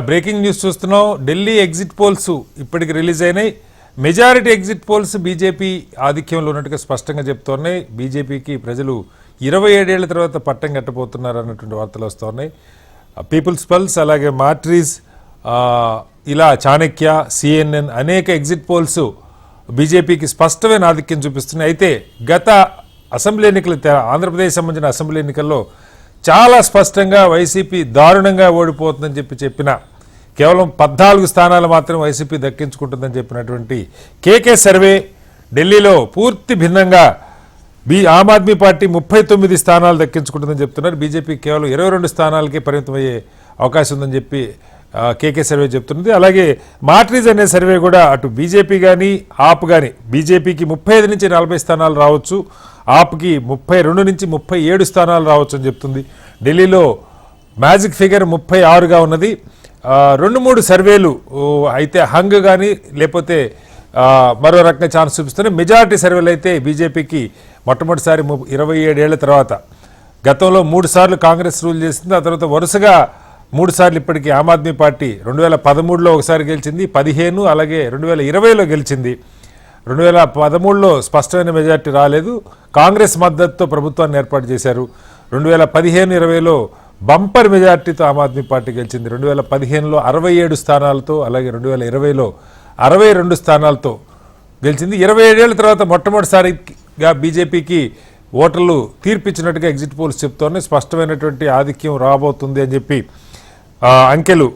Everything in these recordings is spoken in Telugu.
బ్రేకింగ్ న్యూస్ చూస్తున్నాం. ఢిల్లీ ఎగ్జిట్ పోల్స్ ఇప్పటికి రిలీజ్ అయినాయి. మెజారిటీ ఎగ్జిట్ పోల్స్ బీజేపీ ఆధిక్యంలో ఉన్నట్టుగా స్పష్టంగా చెప్తున్నాయి. బీజేపీకి ప్రజలు 27 ఏళ్ల తర్వాత పట్టం కట్టబోతున్నారు అన్నటువంటి వార్తలు వస్తున్నాయి. పీపుల్స్ పల్స్, అలాగే మాట్రీస్, ఇలా చాణక్య, సిఎన్ఎన్ అనేక ఎగ్జిట్ పోల్స్ బీజేపీకి స్పష్టమైన ఆధిక్యం చూపిస్తున్నాయి. అయితే గత అసెంబ్లీ ఎన్నికలు, ఆంధ్రప్రదేశ్ సంబంధించిన అసెంబ్లీ ఎన్నికల్లో చాలా స్పష్టంగా వైసీపీ దారుణంగా ఓడిపోతుందని చెప్పిన కేవలం 14 స్థానాలు మాత్రం వైసీపీ దక్కించుకుంటుందని చెప్పినటువంటి కేకే సర్వే ఢిల్లీలో పూర్తి భిన్నంగా ఆమ్ ఆద్మీ పార్టీ 39 స్థానాలు దక్కించుకుంటుందని చెప్తున్నారు. బీజేపీ కేవలం 22 స్థానాలకే పరిమితమయ్యే అవకాశం ఉందని చెప్పి కేకే సర్వే చెప్తున్నది. అలాగే మాట్రీజ్ అనే సర్వే కూడా అటు బీజేపీ కానీ ఆప్ కానీ బీజేపీకి 35 నుంచి 40 స్థానాలు రావచ్చు, ఆప్కి 32 నుంచి 37 స్థానాలు రావచ్చు అని చెప్తుంది. ఢిల్లీలో మ్యాజిక్ ఫిగర్ 36గా ఉన్నది. 2-3 సర్వేలు అయితే హంగ్ కానీ లేకపోతే మరో రకంగా ఛాన్స్ చూపిస్తున్నాయి. మెజారిటీ సర్వేలు అయితే బీజేపీకి మొట్టమొదటిసారి 27 ఏళ్ల తర్వాత, గతంలో 3 సార్లు కాంగ్రెస్ రూల్ చేసింది, ఆ తర్వాత వరుసగా 3 సార్లు ఇప్పటికీ ఆమ్ ఆద్మీ పార్టీ 2013లో ఒకసారి గెలిచింది, 15 అలాగే 2020లో గెలిచింది. 2013లో స్పష్టమైన మెజార్టీ రాలేదు, కాంగ్రెస్ మద్దతుతో ప్రభుత్వాన్ని ఏర్పాటు చేశారు. 2015-20లో బంపర్ మెజార్టీతో ఆమ్ ఆద్మీ పార్టీ గెలిచింది. 2015లో 67 స్థానాలతో, అలాగే 2020లో 62 స్థానాలతో గెలిచింది. 27 ఏళ్ల తర్వాత మొట్టమొదటిసారిగా బీజేపీకి ఓటర్లు తీర్పిచ్చినట్టుగా ఎగ్జిట్ పోల్స్ చెప్తోనే స్పష్టమైనటువంటి ఆధిక్యం రాబోతుంది అని చెప్పి అంకెలు.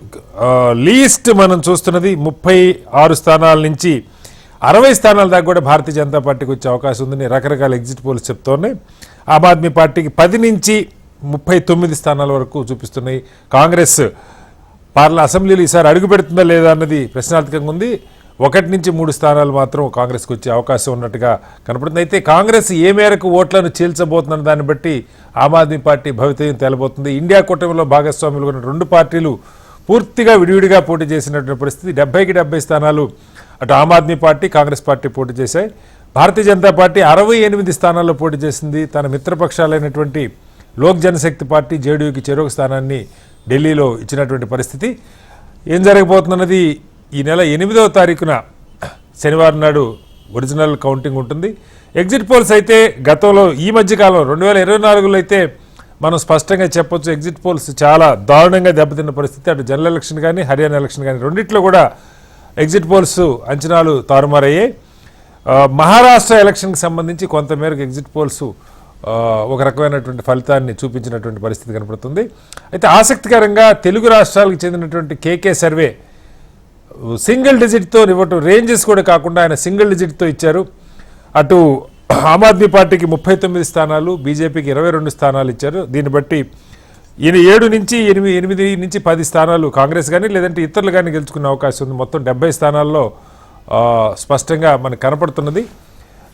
లీస్ట్ మనం చూస్తున్నది 36 స్థానాల నుంచి 60 స్థానాల దాకా కూడా భారతీయ జనతా పార్టీకి వచ్చే అవకాశం ఉందని రకరకాల ఎగ్జిట్ పోల్స్ చెప్తున్నాయి. ఆమ్ ఆద్మీ పార్టీకి 10 నుంచి 39 స్థానాల వరకు చూపిస్తున్నాయి. కాంగ్రెస్ అసెంబ్లీలో ఈసారి అడుగు పెడుతుందా లేదా అన్నది ప్రశ్నార్థకంగా ఉంది. 1 నుంచి 3 స్థానాలు మాత్రం కాంగ్రెస్కి వచ్చే అవకాశం ఉన్నట్టుగా కనపడుతుంది. అయితే కాంగ్రెస్ ఏ మేరకు ఓట్లను చీల్చబోతుందన్న దాన్ని బట్టి ఆమ్ ఆద్మీ పార్టీ భవితవ్యం తేలబోతుంది. ఇండియా కూటమిలో భాగస్వాములు ఉన్న 2 పార్టీలు పూర్తిగా విడివిడిగా పోటీ చేసినటువంటి పరిస్థితి. 70కి 70 స్థానాలు అటు ఆమ్ ఆద్మీ పార్టీ, కాంగ్రెస్ పార్టీ పోటీ చేశాయి. భారతీయ జనతా పార్టీ 68 స్థానాల్లో పోటీ చేసింది. తన మిత్రపక్షాలైనటువంటి లోక్ జనశక్తి పార్టీ, జేడీయూకి చెరొక స్థానాన్ని ఢిల్లీలో ఇచ్చినటువంటి పరిస్థితి. ఏం జరగబోతున్నది ఈ నెల 8వ తారీఖున శనివారం నాడు ఒరిజినల్ కౌంటింగ్ ఉంటుంది. ఎగ్జిట్ పోల్స్ అయితే గతంలో ఈ మధ్యకాలం 2024లో అయితే మనం స్పష్టంగా చెప్పొచ్చు ఎగ్జిట్ పోల్స్ చాలా దారుణంగా దెబ్బతిన్న పరిస్థితి. అటు జనరల్ ఎలక్షన్ కానీ హర్యానా ఎలక్షన్ కానీ రెండిట్లో కూడా ఎగ్జిట్ పోల్స్ అంచనాలు తారుమారయ్యాయి. మహారాష్ట్ర ఎలక్షన్కి సంబంధించి కొంతమేరకు ఎగ్జిట్ పోల్స్ ఒక రకమైనటువంటి ఫలితాన్ని చూపించినటువంటి పరిస్థితి కనపడుతుంది. అయితే ఆసక్తికరంగా తెలుగు రాష్ట్రాలకు చెందినటువంటి కేకే సర్వే సింగిల్ డిజిట్తో ఇవ్వటం, రేంజెస్ కూడా కాకుండా ఆయన సింగిల్ డిజిట్తో ఇచ్చారు. అటు ఆమ్ ఆద్మీ పార్టీకి 39 స్థానాలు, బీజేపీకి 22 స్థానాలు ఇచ్చారు. దీన్ని బట్టి 7 నుంచి 8 నుంచి 10 స్థానాలు కాంగ్రెస్ కానీ లేదంటే ఇతరులు కానీ గెలుచుకునే అవకాశం ఉంది. మొత్తం 70 స్థానాల్లో స్పష్టంగా మనకు కనపడుతున్నది.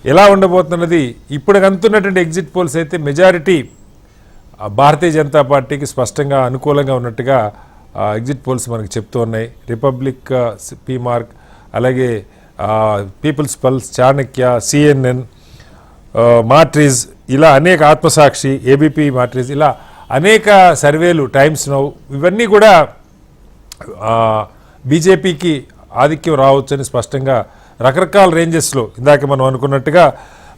ఎలా ఉండబోతున్నది ఇప్పుడు అందుతున్నటువంటి ఎగ్జిట్ పోల్స్ అయితే మెజారిటీ భారతీయ జనతా పార్టీకి స్పష్టంగా అనుకూలంగా ఉన్నట్టుగా ఎగ్జిట్ పోల్స్ మనకు చెప్తూ ఉన్నాయి. రిపబ్లిక్, పీమార్క్, అలాగే పీపుల్స్ పల్స్, చాణక్య, సిఎన్ఎన్, మాట్రీజ్, ఇలా అనేక, ఆత్మసాక్షి, ఏబీపీ మాట్రీజ్, ఇలా అనేక సర్వేలు, టైమ్స్ నౌ, ఇవన్నీ కూడా బీజేపీకి ఆధిక్యం రావచ్చని స్పష్టంగా రకరకాల రేంజెస్లో ఇందాక మనం అనుకున్నట్టుగా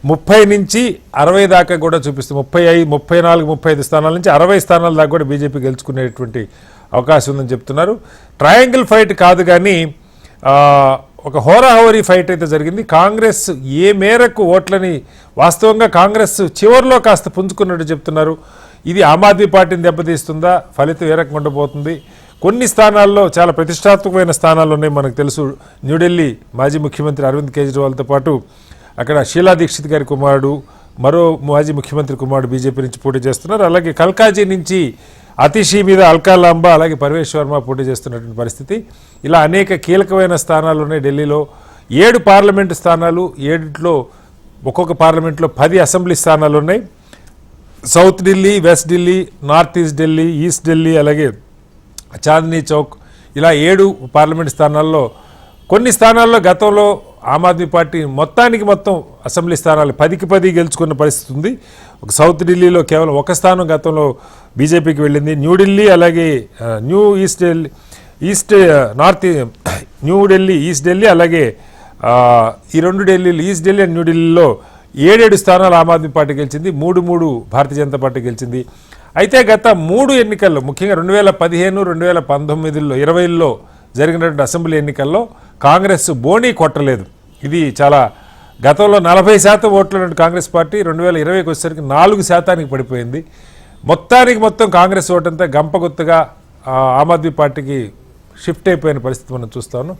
30 నుంచి 60 దాకా కూడా చూపిస్తుంది. 35, 34, 35 స్థానాల నుంచి 60 స్థానాల దాకా కూడా బీజేపీ గెలుచుకునేటువంటి అవకాశం ఉందని చెప్తున్నారు. ట్రయాంగిల్ ఫైట్ కాదు కానీ ఒక హోరాహోరీ ఫైట్ అయితే జరిగింది. కాంగ్రెస్ ఏ మేరకు ఓట్లని, వాస్తవంగా కాంగ్రెస్ చివరిలో కాస్త పుంజుకున్నట్టు చెప్తున్నారు. ఇది ఆమ్ ఆద్మీ పార్టీని దెబ్బతీస్తుందా, ఫలితం ఏ రకంగా ఉండబోతుంది? కొన్ని స్థానాల్లో చాలా ప్రతిష్టాత్మకమైన స్థానాలు ఉన్నాయి. మనకు తెలుసు, న్యూఢిల్లీ మాజీ ముఖ్యమంత్రి అరవింద్ కేజ్రీవాల్తో పాటు అక్కడ షీలా దీక్షిత్ గారి కుమారుడు, మరో మాజీ ముఖ్యమంత్రి కుమారుడు బీజేపీ నుంచి పోటీ చేస్తున్నారు. అలాగే కల్కాజీ నుంచి అతిషి మీద అల్కా లాంబా, అలాగే పర్వేష్ వర్మ పోటీ చేస్తున్నటువంటి పరిస్థితి. ఇలా అనేక కీలకమైన స్థానాలు ఉన్నాయి ఢిల్లీలో. 7 పార్లమెంటు స్థానాలు, 7లో ఒక్కొక్క పార్లమెంట్లో 10 అసెంబ్లీ స్థానాలు ఉన్నాయి. South Delhi, west Delhi, north east Delhi, east Delhi, అలాగే చాందనీ చౌక్, ఇలా 7 పార్లమెంట్ స్థానాల్లో కొన్ని స్థానాల్లో గతంలో ఆమ్ ఆద్మీ పార్టీ మొత్తం అసెంబ్లీ స్థానాలు 10కి 10 గెలుచుకున్న పరిస్థితి ఉంది. ఒక సౌత్ ఢిల్లీలో కేవలం 1 స్థానం గతంలో బీజేపీకి వెళ్ళింది. న్యూఢిల్లీ, అలాగే new east Delhi, east north New Delhi, east Delhi, అలాగే ఈ రెండు ఢిల్లీలు, ఈస్ట్ ఢిల్లీ అండ్ న్యూఢిల్లీలో 7 స్థానాలు ఆమ్ ఆద్మీ పార్టీ గెలిచింది, 3 భారతీయ జనతా పార్టీ గెలిచింది. అయితే గత 3 ఎన్నికల్లో, ముఖ్యంగా 2015, 2019, 20లో జరిగినటువంటి అసెంబ్లీ ఎన్నికల్లో కాంగ్రెస్ బోణీ కొట్టలేదు. ఇది చాలా గతంలో 40% ఓట్లు కాంగ్రెస్ పార్టీ 2020కి వచ్చేసరికి 4% పడిపోయింది. మొత్తం కాంగ్రెస్ ఓటంతా గంపగుత్తగా ఆమ్ ఆద్మీ పార్టీకి షిఫ్ట్ అయిపోయిన పరిస్థితి మనం చూస్తాను.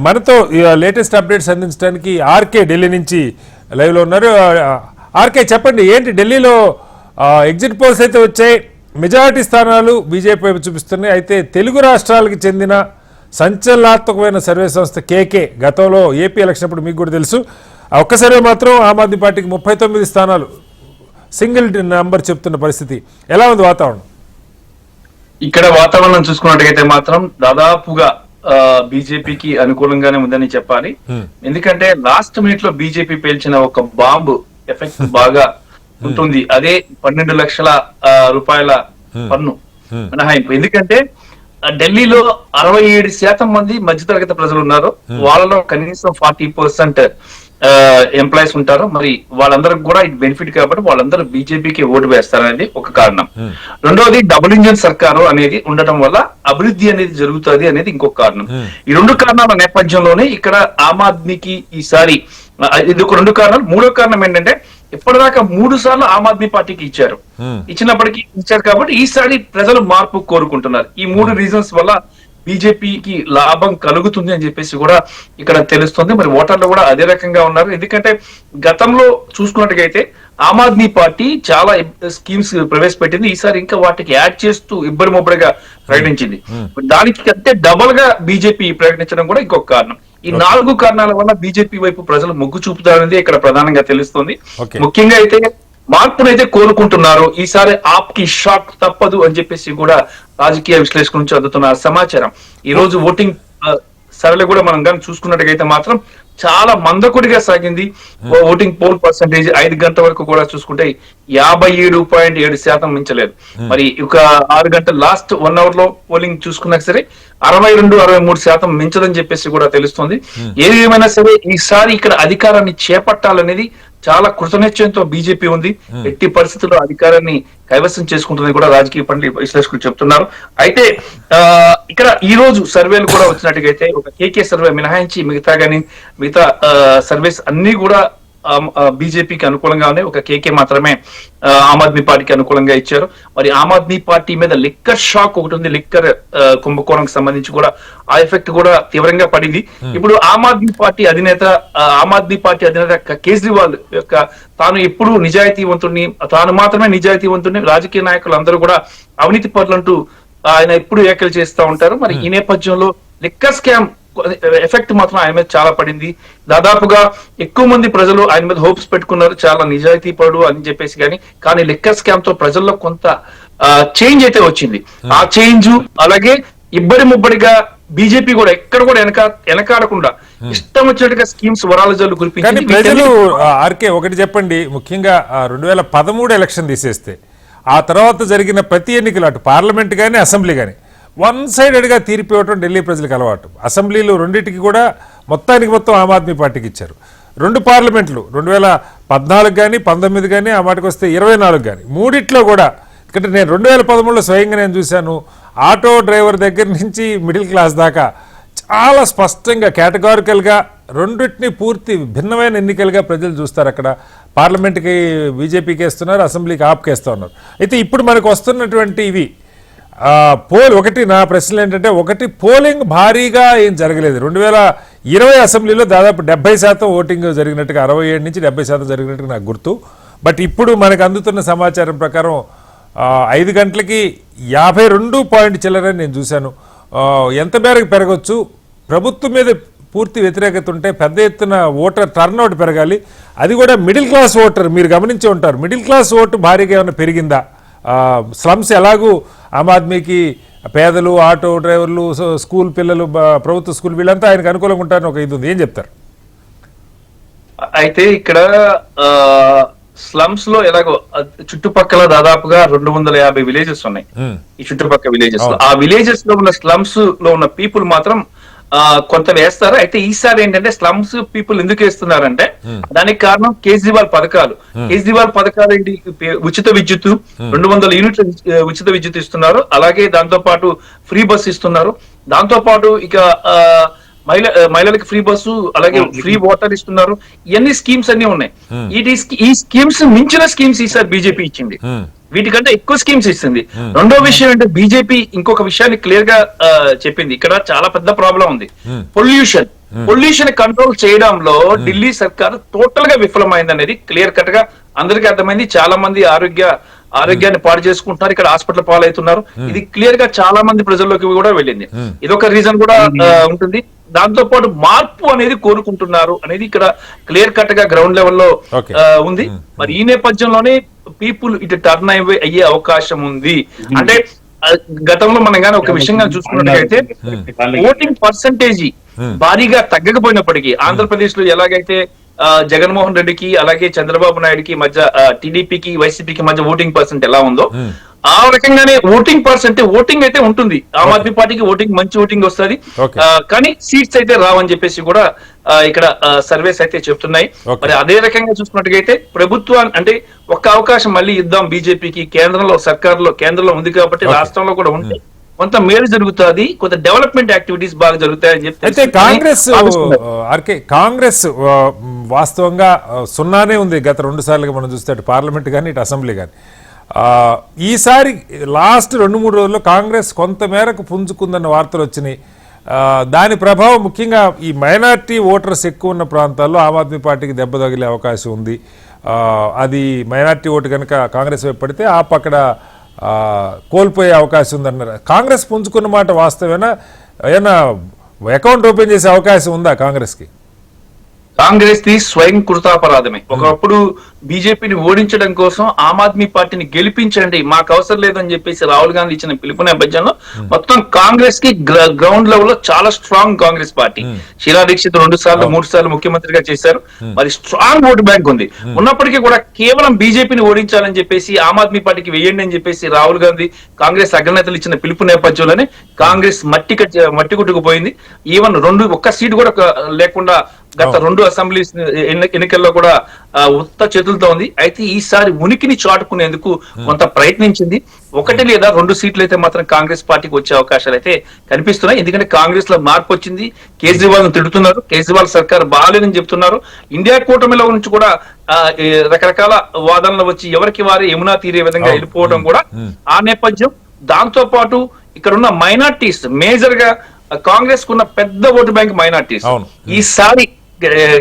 మనతో లేటెస్ట్ అప్డేట్స్ అందించడానికి ఆర్కే ఢిల్లీ నుంచి లైవ్లో ఉన్నారు. ఆర్కే, చెప్పండి, ఏంటి ఢిల్లీలో ఎగ్జిట్ పోల్స్ అయితే వచ్చాయి, మెజారిటీ స్థానాలు బీజేపీ వైపు చూపిస్తున్నాయి. అయితే తెలుగు రాష్ట్రాలకు చెందిన సంచలనాత్మకమైన సర్వే సంస్థ కేకే గతంలో ఏపీ ఎలక్షన్ అప్పుడు మీకు కూడా తెలుసు, ఒక్క సర్వే మాత్రం ఆమ్ ఆద్మీ పార్టీకి 39 స్థానాలు సింగిల్ నెంబర్ చెప్తున్న పరిస్థితి. ఎలా ఉంది వాతావరణం? ఇక్కడ వాతావరణం చూసుకున్నట్టయితే మాత్రం దాదాపుగా బీజేపీకి అనుకూలంగానే ఉందని చెప్పాలి. ఎందుకంటే లాస్ట్ మినిట్ లో బీజేపీ పేల్చిన ఒక బాంబు ఎఫెక్ట్ బాగా ఉంటుంది. అదే 12 లక్షల రూపాయల పన్ను మినహాయింపు. ఎందుకంటే ఢిల్లీలో 67% మంది మధ్యతరగతి ప్రజలు ఉన్నారు. వాళ్ళలో కనీసం 40% ఎంప్లాయీస్ ఉంటారు. మరి వాళ్ళందరికి కూడా ఇది బెనిఫిట్ కాబట్టి వాళ్ళందరూ బీజేపీకి ఓటు వేస్తారనేది ఒక కారణం. రెండోది డబుల్ ఇంజిన్ సర్కారు అనేది ఉండటం వల్ల అభివృద్ధి అనేది జరుగుతుంది అనేది ఇంకొక కారణం. ఈ 2 కారణాల నేపథ్యంలోనే ఇక్కడ ఆమ్ ఆద్మీకి ఈసారి ఇది ఒక 2 కారణాలు. మూడో కారణం ఏంటంటే ఇప్పటిదాకా 3 సార్లు ఆమ్ ఆద్మీ పార్టీకి ఇచ్చారు కాబట్టి ఈసారి ప్రజలు మార్పు కోరుకుంటున్నారు. ఈ 3 రీజన్స్ వల్ల బీజేపీకి లాభం కలుగుతుంది అని చెప్పేసి కూడా ఇక్కడ తెలుస్తుంది. మరి ఓటర్లు కూడా అదే రకంగా ఉన్నారు. ఎందుకంటే గతంలో చూసుకున్నట్టుగైతే ఆమ్ ఆద్మీ పార్టీ చాలా స్కీమ్స్ ప్రవేశపెట్టింది. ఈసారి ఇంకా వాటికి యాడ్ చేస్తూ ఇబ్బడి ముబ్బడిగా ప్రకటించింది. దానికి కంటే డబల్ గా బీజేపీ ప్రకటించడం కూడా ఇంకొక కారణం. ఈ 4 కారణాల వల్ల బీజేపీ వైపు ప్రజలు మొగ్గు చూపుతారనేది ఇక్కడ ప్రధానంగా తెలుస్తుంది. ముఖ్యంగా అయితే మార్పునైతే కోరుకుంటున్నారు. ఈసారి ఆప్కి షాక్ తప్పదు అని చెప్పేసి కూడా రాజకీయ విశ్లేషకుల నుంచి అందుతున్న సమాచారం. ఈ రోజు ఓటింగ్ సరళి కూడా మనం కానీ చూసుకున్నట్టుగైతే మాత్రం చాలా మందకొడిగా సాగింది. ఓటింగ్ పోల్ పర్సంటేజ్ 5 గంటల వరకు కూడా చూసుకుంటే 57.7% మించలేదు. మరి ఒక 6 గంటల లాస్ట్ 1 అవర్ లో పోలింగ్ చూసుకున్నా సరే 62-63% మించదని చెప్పేసి కూడా తెలుస్తుంది. ఏది ఏమైనా సరే ఈసారి ఇక్కడ అధికారాన్ని చేపట్టాలనేది చాలా కృతనిశ్చయంతో బీజేపీ ఉంది. ఎట్టి పరిస్థితుల్లో అధికారాన్ని కైవసం చేసుకుంటుందని కూడా రాజకీయ పండితులు విశ్లేషకులు చెప్తున్నారు. అయితే ఇక్కడ ఈ రోజు సర్వేలు కూడా వచ్చినట్టుగైతే ఒక కేకే సర్వే మినహాయించి మిగతా సర్వేస్ అన్ని కూడా బీజేపీకి అనుకూలంగా ఉన్నాయి. ఒక కేకే మాత్రమే ఆమ్ ఆద్మీ పార్టీకి అనుకూలంగా ఇచ్చారు. మరి ఆమ్ ఆద్మీ పార్టీ మీద లిక్కర్ షాక్ ఒకటి ఉంది. లిక్కర్ కుంభకోణంకి సంబంధించి కూడా ఆ ఎఫెక్ట్ కూడా తీవ్రంగా పడింది. ఇప్పుడు ఆమ్ ఆద్మీ పార్టీ అధినేత కేజ్రీవాల్ యొక్క తాను ఎప్పుడు నిజాయితీవంతుడిని, తాను మాత్రమే నిజాయితీవంతుడిని, రాజకీయ నాయకులు అందరూ కూడా అవినీతి పరులంటూ ఆయన ఎప్పుడు వ్యాఖ్యలు చేస్తూ ఉంటారు. మరి ఈ నేపథ్యంలో లిక్కర్ స్కామ్ ఎఫెక్ట్ మాత్రం ఆయన మీద చాలా పడింది. దాదాపుగా ఎక్కువ మంది ప్రజలు ఆయన మీద హోప్స్ పెట్టుకున్నారు, చాలా నిజాయితీ పడు అని చెప్పేసి. కానీ లిక్కర్ స్కామ్ తో ప్రజల్లో కొంత చేంజ్ అయితే వచ్చింది. ఆ చేంజ్ అలాగే ఇబ్బడి ముబ్బడిగా బీజేపీ కూడా ఎక్కడ కూడా వెనకాడకుండా ఇష్టం వచ్చినట్టుగా స్కీమ్స్ వరాల జల్లు కురిపించింది. ప్రజలు ఆర్కే ఒకటి చెప్పండి, ముఖ్యంగా 2013 ఎలక్షన్ తీసేస్తే ఆ తర్వాత జరిగిన ప్రతి ఎన్నికలు అటు పార్లమెంట్ కానీ అసెంబ్లీ కానీ 1 సైడెడ్గా తీర్పు ఇవ్వటం ఢిల్లీ ప్రజలకు అలవాటు. అసెంబ్లీలు రెండింటికి కూడా మొత్తం ఆమ్ ఆద్మీ పార్టీకి ఇచ్చారు. 2 పార్లమెంట్లు 2014 కానీ 19 కానీ ఆ మాటకు వస్తే 24 కానీ మూడిట్లో కూడా. ఇక్కడ నేను 2013లో స్వయంగా నేను చూశాను. ఆటో డ్రైవర్ దగ్గర నుంచి మిడిల్ క్లాస్ దాకా చాలా స్పష్టంగా కేటగారికల్గా రెండింటిని పూర్తి భిన్నమైన ఎన్నికలుగా ప్రజలు చూస్తారు. అక్కడ పార్లమెంట్కి బీజేపీకి వేస్తున్నారు, అసెంబ్లీకి ఆప్కి వేస్తూ ఉన్నారు. అయితే ఇప్పుడు మనకు వస్తున్నటువంటి ఇవి ఒకటి నా ప్రశ్నలు ఏంటంటే, ఒకటి పోలింగ్ భారీగా ఏం జరగలేదు. 2020 అసెంబ్లీలో దాదాపు 70% ఓటింగ్ జరిగినట్టుగా, 67 నుంచి 70% జరిగినట్టుగా నాకు గుర్తు. బట్ ఇప్పుడు మనకు అందుతున్న సమాచారం ప్రకారం 5 గంటలకి 52 పాయింట్ చిల్లరని నేను చూశాను. ఎంత మేరకు పెరగచ్చు? ప్రభుత్వం మీద పూర్తి వ్యతిరేకత ఉంటే పెద్ద ఎత్తున ఓటర్ టర్న్అవుట్ పెరగాలి. అది కూడా మిడిల్ క్లాస్ ఓటర్. మీరు గమనించి ఉంటారు, మిడిల్ క్లాస్ ఓటు భారీగా ఏమైనా పెరిగిందా? స్లమ్స్ ఎలాగూ ఆమ్ ఆద్మీకి పేదలు, ఆటో డ్రైవర్లు, స్కూల్ పిల్లలు, ప్రభుత్వ స్కూల్ వీళ్ళంతా ఆయనకు అనుకూలంగా ఉంటారని ఒక ఇది ఉంది. ఏం చెప్తారు? అయితే ఇక్కడ స్లమ్స్ లో ఎలాగో చుట్టుపక్కల దాదాపుగా 250 విలేజెస్ ఉన్నాయి. ఈ చుట్టుపక్కల విలేజెస్ లో ఆ విలేజెస్ లో ఉన్న స్లమ్స్ లో ఉన్న పీపుల్ మాత్రం కొంత వేస్తారు. అయితే ఈసారి ఏంటంటే స్లమ్స్ పీపుల్ ఎందుకు వేస్తున్నారంటే దానికి కారణం కేజ్రీవాల్ పథకాలు. కేజ్రీవాల్ పథకాలు ఏంటి? ఉచిత విద్యుత్ 200 యూనిట్ల ఉచిత విద్యుత్ ఇస్తున్నారు. అలాగే దాంతో పాటు ఫ్రీ బస్ ఇస్తున్నారు. దాంతో పాటు ఇక మహిళలకు ఫ్రీ బస్సు, అలాగే ఫ్రీ వాటర్ ఇస్తున్నారు. ఇవన్నీ స్కీమ్స్ అన్ని ఉన్నాయి. ఈ స్కీమ్స్ మించిన స్కీమ్స్ ఈసారి బీజేపీ ఇచ్చింది. వీటికంటే ఎక్కువ స్కీమ్స్ ఇస్తుంది. రెండో విషయం అంటే బీజేపీ ఇంకొక విషయాన్ని క్లియర్ గా చెప్పింది. ఇక్కడ చాలా పెద్ద ప్రాబ్లం ఉంది. పొల్యూషన్ కంట్రోల్ చేయడంలో ఢిల్లీ సర్కార్ టోటల్ గా విఫలమైంది అనేది క్లియర్ కట్ గా అందరికీ అర్థమైంది. చాలా మంది ఆరోగ్యాన్ని పాడు చేసుకుంటున్నారు, ఇక్కడ హాస్పిటల్ పాలవుతున్నారు. ఇది క్లియర్ గా చాలా మంది ప్రజల్లోకి కూడా వెళ్ళింది. ఇదొక రీజన్ కూడా ఉంటుంది. దాంతో పాటు మార్పు అనేది కోరుకుంటున్నారు అనేది ఇక్కడ క్లియర్ కట్ గా గ్రౌండ్ లెవెల్లో ఉంది. మరి ఈ నేపథ్యంలోనే పీపుల్ ఇటు టర్న్ అయ్యే అవకాశం ఉంది. అంటే గతంలో మనం కానీ ఒక విషయంగా చూసుకున్నట్లయితే ఓటింగ్ పర్సంటేజీ భారీగా తగ్గకపోయినప్పటికీ ఆంధ్రప్రదేశ్ లో ఎలాగైతే జగన్మోహన్ రెడ్డికి అలాగే చంద్రబాబు నాయుడుకి మధ్య టీడీపీకి వైసీపీకి మధ్య ఓటింగ్ పర్సెంట్ ఎలా ఉందో ఆ రకంగానే ఓటింగ్ అయితే ఉంటుంది. ఆమ్ ఆద్మీ పార్టీకి మంచి ఓటింగ్ వస్తుంది, కానీ సీట్స్ అయితే రావని చెప్పేసి కూడా ఇక్కడ సర్వేస్ అయితే చెప్తున్నాయి. మరి అదే రకంగా చూసుకున్నట్టుగైతే ప్రభుత్వం అంటే ఒక్క అవకాశం మళ్ళీ ఇద్దాం బీజేపీకి, కేంద్రంలో ఉంది కాబట్టి రాష్ట్రంలో కూడా ఉంటే కొంత మేలు జరుగుతుంది, కొంత డెవలప్మెంట్ యాక్టివిటీస్ బాగా జరుగుతాయని చెప్పి. అయితే కాంగ్రెస్ వాస్తవంగా సున్నానే ఉంది గత 2 సార్లుగా మనం చూస్తే అటు పార్లమెంట్ కానీ ఇటు అసెంబ్లీ కానీ. ఈసారి లాస్ట్ 2-3 రోజుల్లో కాంగ్రెస్ కొంతమేరకు పుంజుకుందన్న వార్తలు వచ్చినాయి. దాని ప్రభావం ముఖ్యంగా ఈ మైనార్టీ ఓటర్స్ ఎక్కువ ఉన్న ప్రాంతాల్లో ఆమ్ ఆద్మీ పార్టీకి దెబ్బ తగిలే అవకాశం ఉంది. అది మైనార్టీ ఓటు కనుక కాంగ్రెస్ వైపు పడితే అక్కడ కోల్పోయే అవకాశం ఉందన్నారు. కాంగ్రెస్ పుంజుకున్న మాట వాస్తవేనా? ఏమైనా అకౌంట్ ఓపెన్ చేసే అవకాశం ఉందా కాంగ్రెస్కి? కాంగ్రెస్ ది స్వయం కృతాపరాధమే. ఒకప్పుడు బీజేపీని ఓడించడం కోసం ఆమ్ ఆద్మీ పార్టీని గెలిపించండి, మాకు అవసరం లేదని చెప్పేసి రాహుల్ గాంధీ ఇచ్చిన పిలుపు నేపథ్యంలో మొత్తం కాంగ్రెస్ కి గ్రౌండ్ లెవెల్ లో చాలా స్ట్రాంగ్ కాంగ్రెస్ పార్టీ. షీలా దీక్షిత్ 2 సార్లు 3 సార్లు ముఖ్యమంత్రిగా చేశారు. మరి స్ట్రాంగ్ ఓటు బ్యాంక్ ఉంది. ఉన్నప్పటికీ కూడా కేవలం బీజేపీని ఓడించాలని చెప్పేసి ఆమ్ ఆద్మీ పార్టీకి వేయండి అని చెప్పేసి రాహుల్ గాంధీ కాంగ్రెస్ అగ్రనేతలు ఇచ్చిన పిలుపు నేపథ్యంలోనే కాంగ్రెస్ మట్టి కొట్టుకుపోయింది. ఈవెన్ ఒక్క సీటు కూడా లేకుండా గత 2 అసెంబ్లీ ఎన్నికల్లో కూడా ఉత్త చేతులతో ఉంది. అయితే ఈసారి ఉనికిని చాటుకునేందుకు కొంత ప్రయత్నించింది. 1 లేదా 2 సీట్లు అయితే మాత్రం కాంగ్రెస్ పార్టీకి వచ్చే అవకాశాలు అయితే కనిపిస్తున్నాయి. ఎందుకంటే కాంగ్రెస్ లో మార్పు వచ్చింది. కేజ్రీవాల్ ను తిడుతున్నారు, కేజ్రీవాల్ సర్కార్ బాగాలేదని చెప్తున్నారు. ఇండియా కూటమిలో నుంచి కూడా రకరకాల వాదనలు వచ్చి ఎవరికి వారే యమునా తీరే విధంగా వెళ్ళిపోవడం కూడా ఆ నేపథ్యం. దాంతో పాటు ఇక్కడ ఉన్న మైనార్టీస్ మేజర్ గా కాంగ్రెస్ కున్న పెద్ద ఓటు బ్యాంక్ మైనార్టీస్. ఈసారి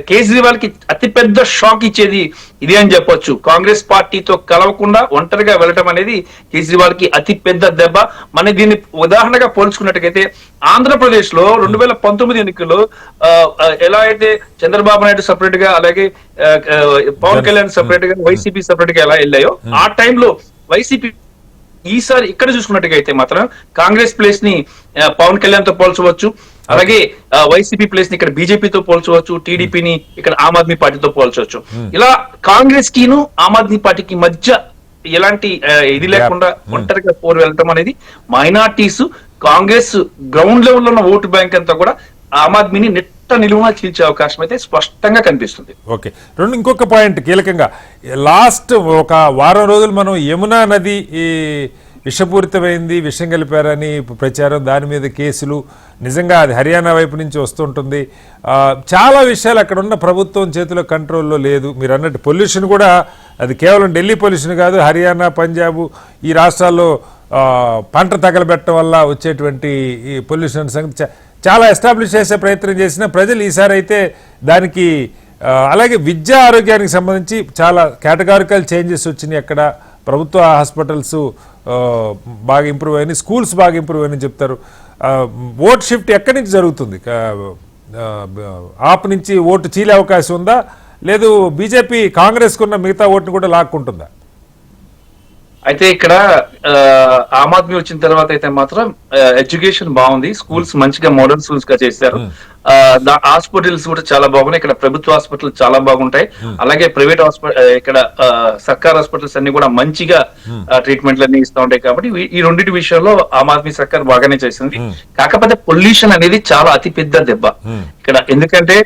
కేజ్రీవాల్ కి అతిపెద్ద షాక్ ఇచ్చేది ఇది అని చెప్పొచ్చు. కాంగ్రెస్ పార్టీతో కలవకుండా ఒంటరిగా వెళ్ళటం అనేది కేజ్రీవాల్ కి అతి పెద్ద దెబ్బ. మన దీన్ని ఉదాహరణగా పోల్చుకున్నట్టుగైతే ఆంధ్రప్రదేశ్ లో 2019 ఎన్నికల్లో ఎలా అయితే చంద్రబాబు నాయుడు సపరేట్ గా అలాగే పవన్ కళ్యాణ్ సపరేట్ గా వైసీపీ సపరేట్ గా ఎలా వెళ్ళాయో ఆ టైంలో వైసీపీ ఈసారి ఇక్కడ చూసుకున్నట్టుగైతే మాత్రం కాంగ్రెస్ ప్లేస్ ని పవన్ కళ్యాణ్ తో పోల్చవచ్చు, అలాగే వైసీపీ ప్లేస్ ని ఇక్కడ బీజేపీతో పోల్చవచ్చు, టీడీపీని ఇక్కడ ఆమ్ ఆద్మీ పార్టీతో పోల్చవచ్చు. ఇలా కాంగ్రెస్ కిను ఆమ్ ఆద్మీ పార్టీకి మధ్య ఎలాంటి ఇది లేకుండా ఒంటరిగా పోరు వెళ్ళటం అనేది మైనార్టీస్ కాంగ్రెస్ గ్రౌండ్ లెవెల్ ఉన్న ఓటు బ్యాంక్ అంతా కూడా ఆమ్ ఆద్మీని నిలువునా చీల్చే అవకాశం అయితే స్పష్టంగా కనిపిస్తుంది. ఓకే, ఇంకొక పాయింట్ కీలకంగా లాస్ట్ ఒక వారం రోజులు మనం యమునా నది విషపూరితమైంది, విషం కలిపారని ప్రచారం, దాని మీద కేసులు, నిజంగా అది హర్యానా వైపు నుంచి వస్తుంటుంది. చాలా విషయాలు అక్కడ ఉన్న ప్రభుత్వం చేతిలో కంట్రోల్లో లేదు. మీరు అన్నట్టు పొల్యూషన్ కూడా అది కేవలం ఢిల్లీ పొల్యూషన్ కాదు, హర్యానా, పంజాబ్ ఈ రాష్ట్రాల్లో పంట తగలబెట్టడం వల్ల వచ్చేటువంటి ఈ పొల్యూషన్ సంగతి చాలా ఎస్టాబ్లిష్ చేసే ప్రయత్నం చేసిన ప్రజలు ఈసారి అయితే దానికి అలాగే విద్యా ఆరోగ్యానికి సంబంధించి చాలా కేటగారికల్ చేంజెస్ వచ్చినాయి. అక్కడ ప్రభుత్వ హాస్పిటల్స్ బాగా ఇంప్రూవ్ అయినాయి, స్కూల్స్ బాగా ఇంప్రూవ్ అయినాయి చెప్తారు. ఓట్ షిఫ్ట్ ఎక్కడి నుంచి జరుగుతుంది? ఆప్ నుంచి ఓటు చీలే అవకాశం ఉందా, లేదు బీజేపీ కాంగ్రెస్ కున్న మిగతా ఓటుని కూడా లాక్కుంటుందా? అయితే ఇక్కడ ఆమ్ ఆద్మీ వచ్చిన తర్వాత అయితే మాత్రం ఎడ్యుకేషన్ బాగుంది, స్కూల్స్ మంచిగా మోడర్న్ స్కూల్స్ గా చేశారు. హాస్పిటల్స్ కూడా చాలా బాగున్నాయి. ఇక్కడ ప్రభుత్వ హాస్పిటల్ చాలా బాగుంటాయి. అలాగే ప్రైవేట్ హాస్పిటల్ ఇక్కడ సర్కార్ హాస్పిటల్స్ అన్ని కూడా మంచిగా ట్రీట్మెంట్లు అన్ని ఇస్తూ ఉంటాయి. కాబట్టి ఈ రెండింటి విషయంలో ఆమ్ ఆద్మీ సర్కార్ బాగానే చేసింది. కాకపోతే పొల్యూషన్ అనేది చాలా అతి పెద్ద దెబ్బ ఇక్కడ. ఎందుకంటే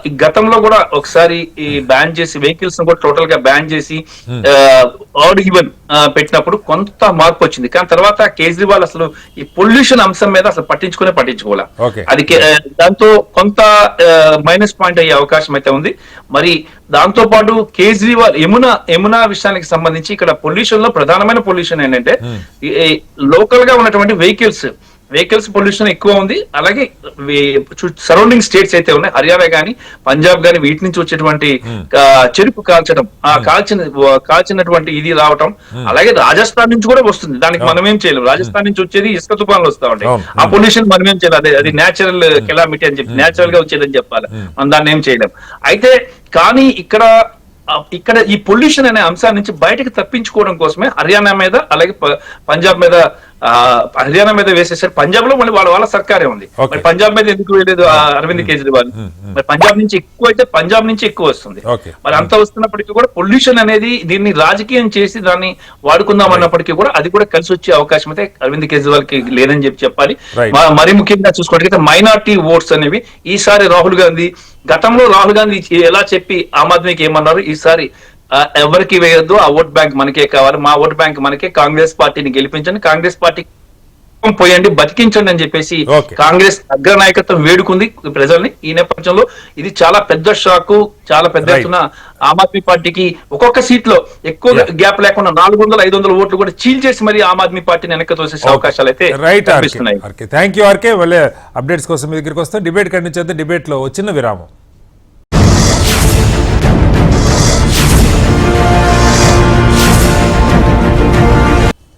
ఈ గతంలో కూడా ఒకసారి ఈ బ్యాన్ చేసి వెహికల్స్ కూడా టోటల్ గా బ్యాన్ చేసి ఆడ్ ఈవెన్ పెట్టినప్పుడు కొంత మార్పు వచ్చింది. కానీ తర్వాత కేజ్రీవాల్ అసలు ఈ పొల్యూషన్ అంశం మీద అసలు పట్టించుకోలే. అది దాంతో కొంత మైనస్ పాయింట్ అయ్యే అవకాశం అయితే ఉంది. మరి దాంతో పాటు కేజ్రీవాల్ యమునా విషయానికి సంబంధించి ఇక్కడ పొల్యూషన్ లో ప్రధానమైన పొల్యూషన్ ఏంటంటే లోకల్ గా ఉన్నటువంటి వెహికల్స్ పొల్యూషన్ ఎక్కువ ఉంది. అలాగే సరౌండింగ్ స్టేట్స్ అయితే ఉన్నాయి, హర్యానా గానీ పంజాబ్ గానీ, వీటి నుంచి వచ్చేటువంటి చెరుకు కాల్చడం, కాల్చినటువంటి ఇది రావటం, అలాగే రాజస్థాన్ నుంచి కూడా వస్తుంది. దానికి మనం ఏం చేయలేము. రాజస్థాన్ నుంచి వచ్చేది ఇసుక తుఫాన్లు వస్తా ఉంటాయి. ఆ పొల్యూషన్ మనం ఏం చేయాలి, అది నేచురల్ కెలామిటీ అని చెప్పి నేచురల్ గా వచ్చేదని చెప్పాలి. మనం దాన్ని ఏం చేయలేం. అయితే కానీ ఇక్కడ ఈ పొల్యూషన్ అనే అంశాన్ని నుంచి బయటకు తప్పించుకోవడం కోసమే హర్యానా మీద అలాగే పంజాబ్ మీద హర్యానా మీద వేసేసారు. పంజాబ్ లో మళ్ళీ వాళ్ళ సర్కారే ఉంది. మరి పంజాబ్ మీద ఎందుకు వేయలేదు అరవింద్ కేజ్రీవాల్? మరి పంజాబ్ నుంచి ఎక్కువ అయితే పంజాబ్ నుంచి ఎక్కువ వస్తుంది. మరి అంత వస్తున్నప్పటికీ కూడా పొల్యూషన్ అనేది దీన్ని రాజకీయం చేసి దాన్ని వాడుకుందాం అన్నప్పటికీ కూడా అది కూడా కలిసి వచ్చే అవకాశం అయితే అరవింద్ కేజ్రీవాల్ కి లేదని చెప్పాలి. మరీ ముఖ్యంగా చూసుకుంటే మైనార్టీ ఓట్స్ అనేవి ఈసారి గతంలో రాహుల్ గాంధీ ఎలా చెప్పి ఆమ్ ఆద్మీకి ఏమన్నారు, ఈసారి ఎవరికి వేయొద్దు, ఆ ఓట్ బ్యాంక్ మనకే కావాలి, మా ఓట్ బ్యాంక్ మనకే, కాంగ్రెస్ పార్టీని గెలిపించండి, కాంగ్రెస్ పార్టీ పోయండి, బతికించండి అని చెప్పేసి కాంగ్రెస్ అగ్ర నాయకత్వం వేడుకుంది ప్రజల్ని. ఈ నేపథ్యంలో ఇది చాలా పెద్ద షాకు, చాలా పెద్ద ఎత్తున ఆమ్ ఆద్మీ పార్టీకి ఒక్కొక్క సీట్ లో ఎక్కువ గ్యాప్ లేకుండా 400-500 ఓట్లు కూడా చీల్ చేసి మరి ఆమ్ ఆద్మీ పార్టీని వెనక్కి తోసేసే అవకాశాలు అయితే కనిపిస్తున్నాయి. Thank you R K. మళ్ళీ అప్డేట్స్ కోసం మీ దగ్గరికి వస్తాం. డిబేట్ కంటించేద్దాం. డిబేట్ లో చిన్న విరామం.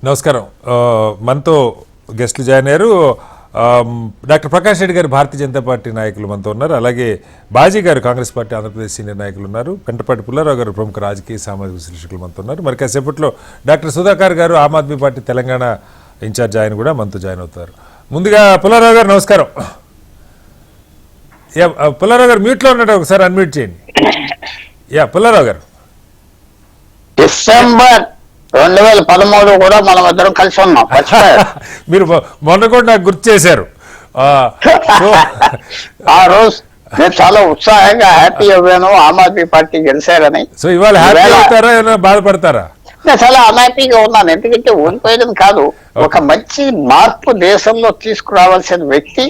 నమస్కారం. మనతో గెస్ట్లు జాయిన్ అయ్యారు. డాక్టర్ ప్రకాష్ రెడ్డి గారు భారతీయ జనతా పార్టీ నాయకులు మనతో ఉన్నారు. అలాగే బాజీ గారు కాంగ్రెస్ పార్టీ ఆంధ్రప్రదేశ్ సీనియర్ నాయకులు ఉన్నారు. పెంటపాటి పుల్లారావు గారు ప్రముఖ రాజకీయ సామాజిక విశ్లేషకులు మనతో ఉన్నారు. మరి కాసేపట్లో డాక్టర్ సుధాకర్ గారు ఆమ్ ఆద్మీ పార్టీ తెలంగాణ ఇన్ఛార్జ్ ఆయన కూడా మనతో జాయిన్ అవుతారు. ముందుగా పుల్లారావు గారు నమస్కారం. పుల్లారావు గారు మ్యూట్లో ఉన్నట్టు ఒకసారి అన్మ్యూట్ చేయండి. పుల్లారావు గారు, డిసెంబర్ 2013 కూడా మనం ఇద్దరం కలిసి ఉన్నాం. మీరు మొన్న కూడా నాకు గుర్తు చేశారు. ఆ రోజు నేను చాలా ఉత్సాహంగా హ్యాపీ అవ్వాను ఆమ్ ఆద్మీ పార్టీ గెలిచారని. సో ఇవాళ హ్యాపీ అవుతారా, ఏమైనా బాధపడతారా? నేను చాలా అన్హ్యాపీగా ఉన్నాను. ఎందుకంటే ఓడిపోయేది కాదు, ఒక మంచి మార్పు దేశంలో తీసుకురావాల్సిన వ్యక్తి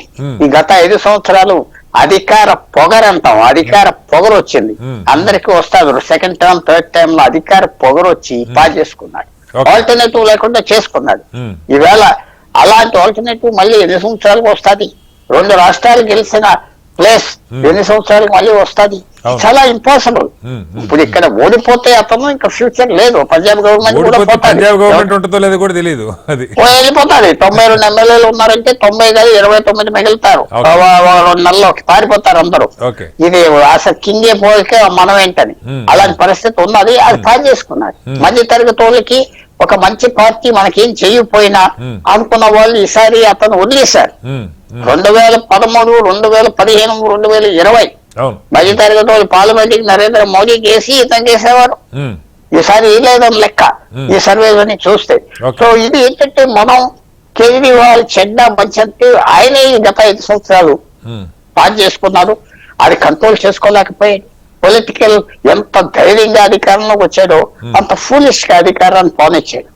ఈ గత 5 సంవత్సరాలు అధికార పొగరంటాం, అధికార పొగరు వచ్చింది అందరికి వస్తారు. సెకండ్ టర్మ్ థర్డ్ టర్మ్ లో అధికార పొగరు వచ్చి పాస్ చేసుకున్నాడు, ఆల్టర్నేటివ్ లేకుండా చేసుకున్నాడు. ఈవేళ అలాంటి ఆల్టర్నేటివ్ మళ్ళీ 8 సంవత్సరాలకు వస్తుంది. 2 రాష్ట్రాలు గెలిచిన ప్లేస్ 8 సంవత్సరాలకు మళ్ళీ వస్తుంది. చాలా ఇంపాసిబుల్. ఇప్పుడు ఇక్కడ ఓడిపోతే అతను ఇంకా ఫ్యూచర్ లేదు. పంజాబ్ గవర్నమెంట్ కూడా వెళ్ళిపోతుంది. 92 ఎమ్మెల్యేలు ఉన్నారంటే 90 కాదు 29 మిగులుతారు. 2 నెలల్లోకి పారిపోతారు అందరూ. ఇది అసలు కింగే పోయికే మనం ఏంటని అలాంటి పరిస్థితి ఉన్నది. అది పాస్ చేసుకున్నాడు. మధ్య తరగతి వాళ్ళకి ఒక మంచి పార్టీ మనకేం చేయకపోయినా అనుకున్న వాళ్ళు ఈసారి అతను వదిలేశారు. 2013, 2015, 2020 మధ్య తరగతి వాళ్ళు పార్లమెంట్ కి నరేంద్ర మోడీకి వేసి ఇతను చేసేవారు. ఈసారి లేదని లెక్క ఈ సర్వేలని చూస్తే. సో ఇది ఏంటంటే మనం కేజ్రీవాల్ చెడ్డ మంచి ఆయనే గత 5 సంవత్సరాలు పాస్ చేసుకున్నాడు. అది కంట్రోల్ చేసుకోలేకపోయాడు. పొలిటికల్ ఎంత ధైర్యంగా అధికారంలోకి వచ్చాడో అంత ఫూలిష్ గా అధికారాన్ని పోనిచ్చాడు.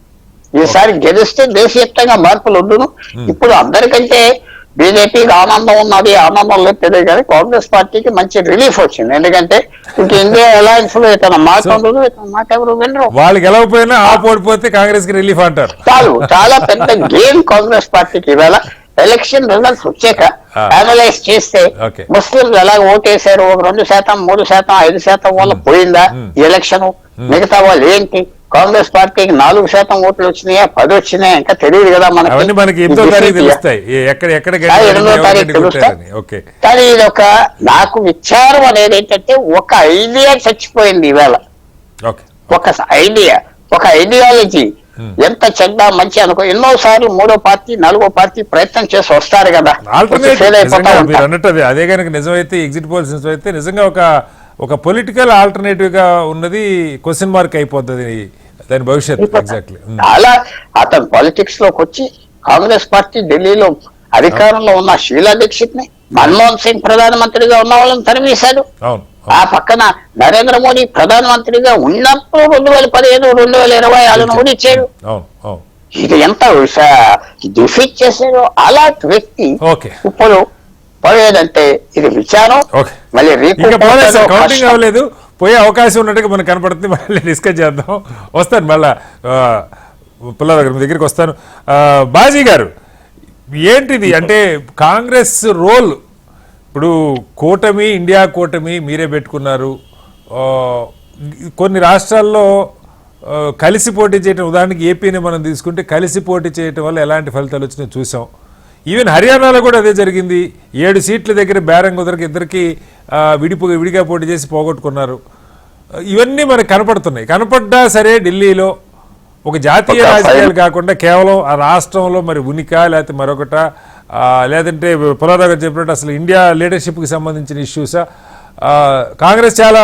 ఈసారి గెలిస్తే దేశవ్యాప్తంగా మార్పులు ఉండును. ఇప్పుడు అందరికంటే బీజేపీకి ఆనందం ఉన్నది, ఆనందం లేదు తెలియదు కానీ కాంగ్రెస్ పార్టీకి మంచి రిలీఫ్ వచ్చింది. ఎందుకంటే ఇంక ఇండియా అలయన్స్ లో ఇతను మాట ఉండదు, ఇతను మాట ఎవరు వినరు. వాళ్ళు గెలవకపోయినా ఓడిపోతే కాంగ్రెస్ కి రిలీఫ్ అంటారు. చాలా పెద్ద గేమ్ కాంగ్రెస్ పార్టీకి. ఈవేళ ఎలక్షన్ రిజల్ట్స్ వచ్చాక అనలైజ్ చేస్తే ముస్లింలు ఎలా ఓటేశారు, 2%, 3%, 5% వల్ల పోయిందా ఈ ఎలక్షన్, మిగతా వాళ్ళు ఏంటి, కాంగ్రెస్ పార్టీకి 4% ఓట్లు వచ్చినాయా 10 వచ్చినాయా ఇంకా తెలియదు కదా మనకి. 8వ తారీఖు తెలుస్తాయి. కానీ ఇది ఒక నాకు విచారం అనేది ఏంటంటే ఒక ఐడియా చచ్చిపోయింది ఈవేళ. ఒక ఐడియాలజీ ఎంత చెడ్డ మంచి అనుకో ఎన్నోసార్లు మూడో పార్టీ నాలుగో పార్టీ ప్రయత్నం చేసి వస్తారు కదా, ఫెయిల్ అయిపోతా మీరు ఉంటారు. అన్నట్టు అదే కనుక నిజమైతే ఎగ్జిట్ పోల్స్ నిజమైతే నిజంగా ఒక పొలిటికల్ ఆల్టర్నేటివ్ గా ఉన్నది క్వశ్చన్ మార్క్ అయిపోతుంది దాని భవిష్యత్తు. ఎగ్జాక్ట్లీ. అలా అతను పాలిటిక్స్ లోకి వచ్చి కాంగ్రెస్ పార్టీ ఢిల్లీలో అధికారంలో ఉన్న షీలా దీక్షిత్ ని, మన్మోహన్ సింగ్ ప్రధానమంత్రిగా ఉన్న వాళ్ళని తరిమేశాడు. అవును. ఆ పక్కన నరేంద్ర మోడీ ప్రధానమంత్రిగా ఉన్నప్పుడు 2015 2024 ఓడించాడు. అవును. అవును. ఇది ఎంత డిఫీట్ చేశాడు. అలాంటి వ్యక్తి ఓకే. ఇప్పుడు పోయేదంటే ఇది విచారం. ఓకే. మళ్ళీ ఇంకా కౌంటింగ్ అవ్వలేదు, పోయే అవకాశం ఉన్నట్టుగా మనకు కనపడుతుంది. మళ్ళీ డిస్కస్ చేద్దాం. వస్తాను మళ్ళా పుల్లా దగ్గర మీ దగ్గరికి వస్తాను. బాజీ గారు, ఏంటిది అంటే కాంగ్రెస్ రోల్ ఇప్పుడు కూటమి, ఇండియా కూటమి మీరే పెట్టుకున్నారు. కొన్ని రాష్ట్రాల్లో కలిసి పోటీ చేయడం, ఉదాహరణకి ఏపీని మనం తీసుకుంటే కలిసి పోటీ చేయడం వల్ల ఎలాంటి ఫలితాలు వచ్చినాయో చూసాం. ఈవెన్ హర్యానాలో కూడా అదే జరిగింది. 7 సీట్ల దగ్గర బేరం కుదరకి ఇద్దరికి విడిగా పోటీ చేసి పోగొట్టుకున్నారు. ఇవన్నీ మనకు కనపడ్డా సరే ఢిల్లీలో ఒక జాతీయ రాజకీయాలు కాకుండా కేవలం ఆ రాష్ట్రంలో మరి ఉనిక లేకపోతే మరొకట, లేదంటే పుల్లారావు గారు చెప్పినట్టు అసలు ఇండియా లీడర్షిప్కి సంబంధించిన ఇష్యూసా, కాంగ్రెస్ చాలా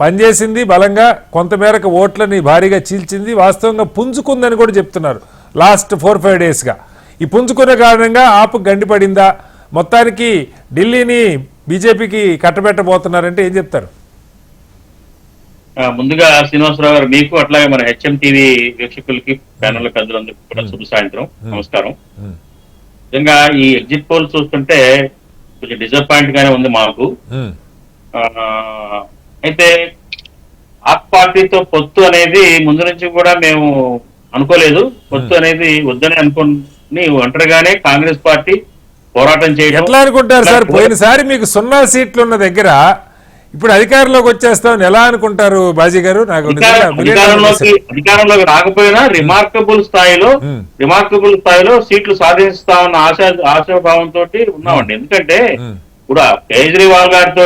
పనిచేసింది బలంగా, కొంతమేరకు ఓట్లని భారీగా చీల్చింది, వాస్తవంగా పుంజుకుందని కూడా చెప్తున్నారు లాస్ట్ 4-5 డేస్గా. ఈ పుంజుకునే కారణంగా ఆపు గండిపడిందా, మొత్తానికి ఢిల్లీని బీజేపీకి కట్టబెట్టబోతున్నారంటే ఏం చెప్తారు? ముందుగా శ్రీనివాసరావు గారు, మీకు అట్లాగే మన హెచ్ఎం టీవీ వీక్షకులకి ప్యానల్ పెద్దలందరికీ కూడా శుభ సాయంత్రం, నమస్కారం. నిజంగా ఈ ఎగ్జిట్ పోల్ చూస్తుంటే కొంచెం డిసప్పాయింట్ గానే ఉంది మాకు. అయితే ఆప్ పార్టీతో పొత్తు అనేది ముందు నుంచి కూడా మేము అనుకోలేదు. పొత్తు అనేది వద్దని అనుకుని ఒంటరిగానే కాంగ్రెస్ పార్టీ పోరాటం చేయడం. ఎట్లా అనుకుంటారు సార్? పోయినసారి మీకు 0 సీట్లు ఉన్న దగ్గర ఇప్పుడు అధికారంలోకి వచ్చేస్తామని ఎలా అనుకుంటారు బాజీ గారు? నాకు అధికారంలోకి రాకపోయినా రిమార్కబుల్ స్థాయిలో సీట్లు సాధిస్తామన్న ఆశాభావంతో ఉన్నామండి. ఎందుకంటే ఇప్పుడు కేజ్రీవాల్ గారితో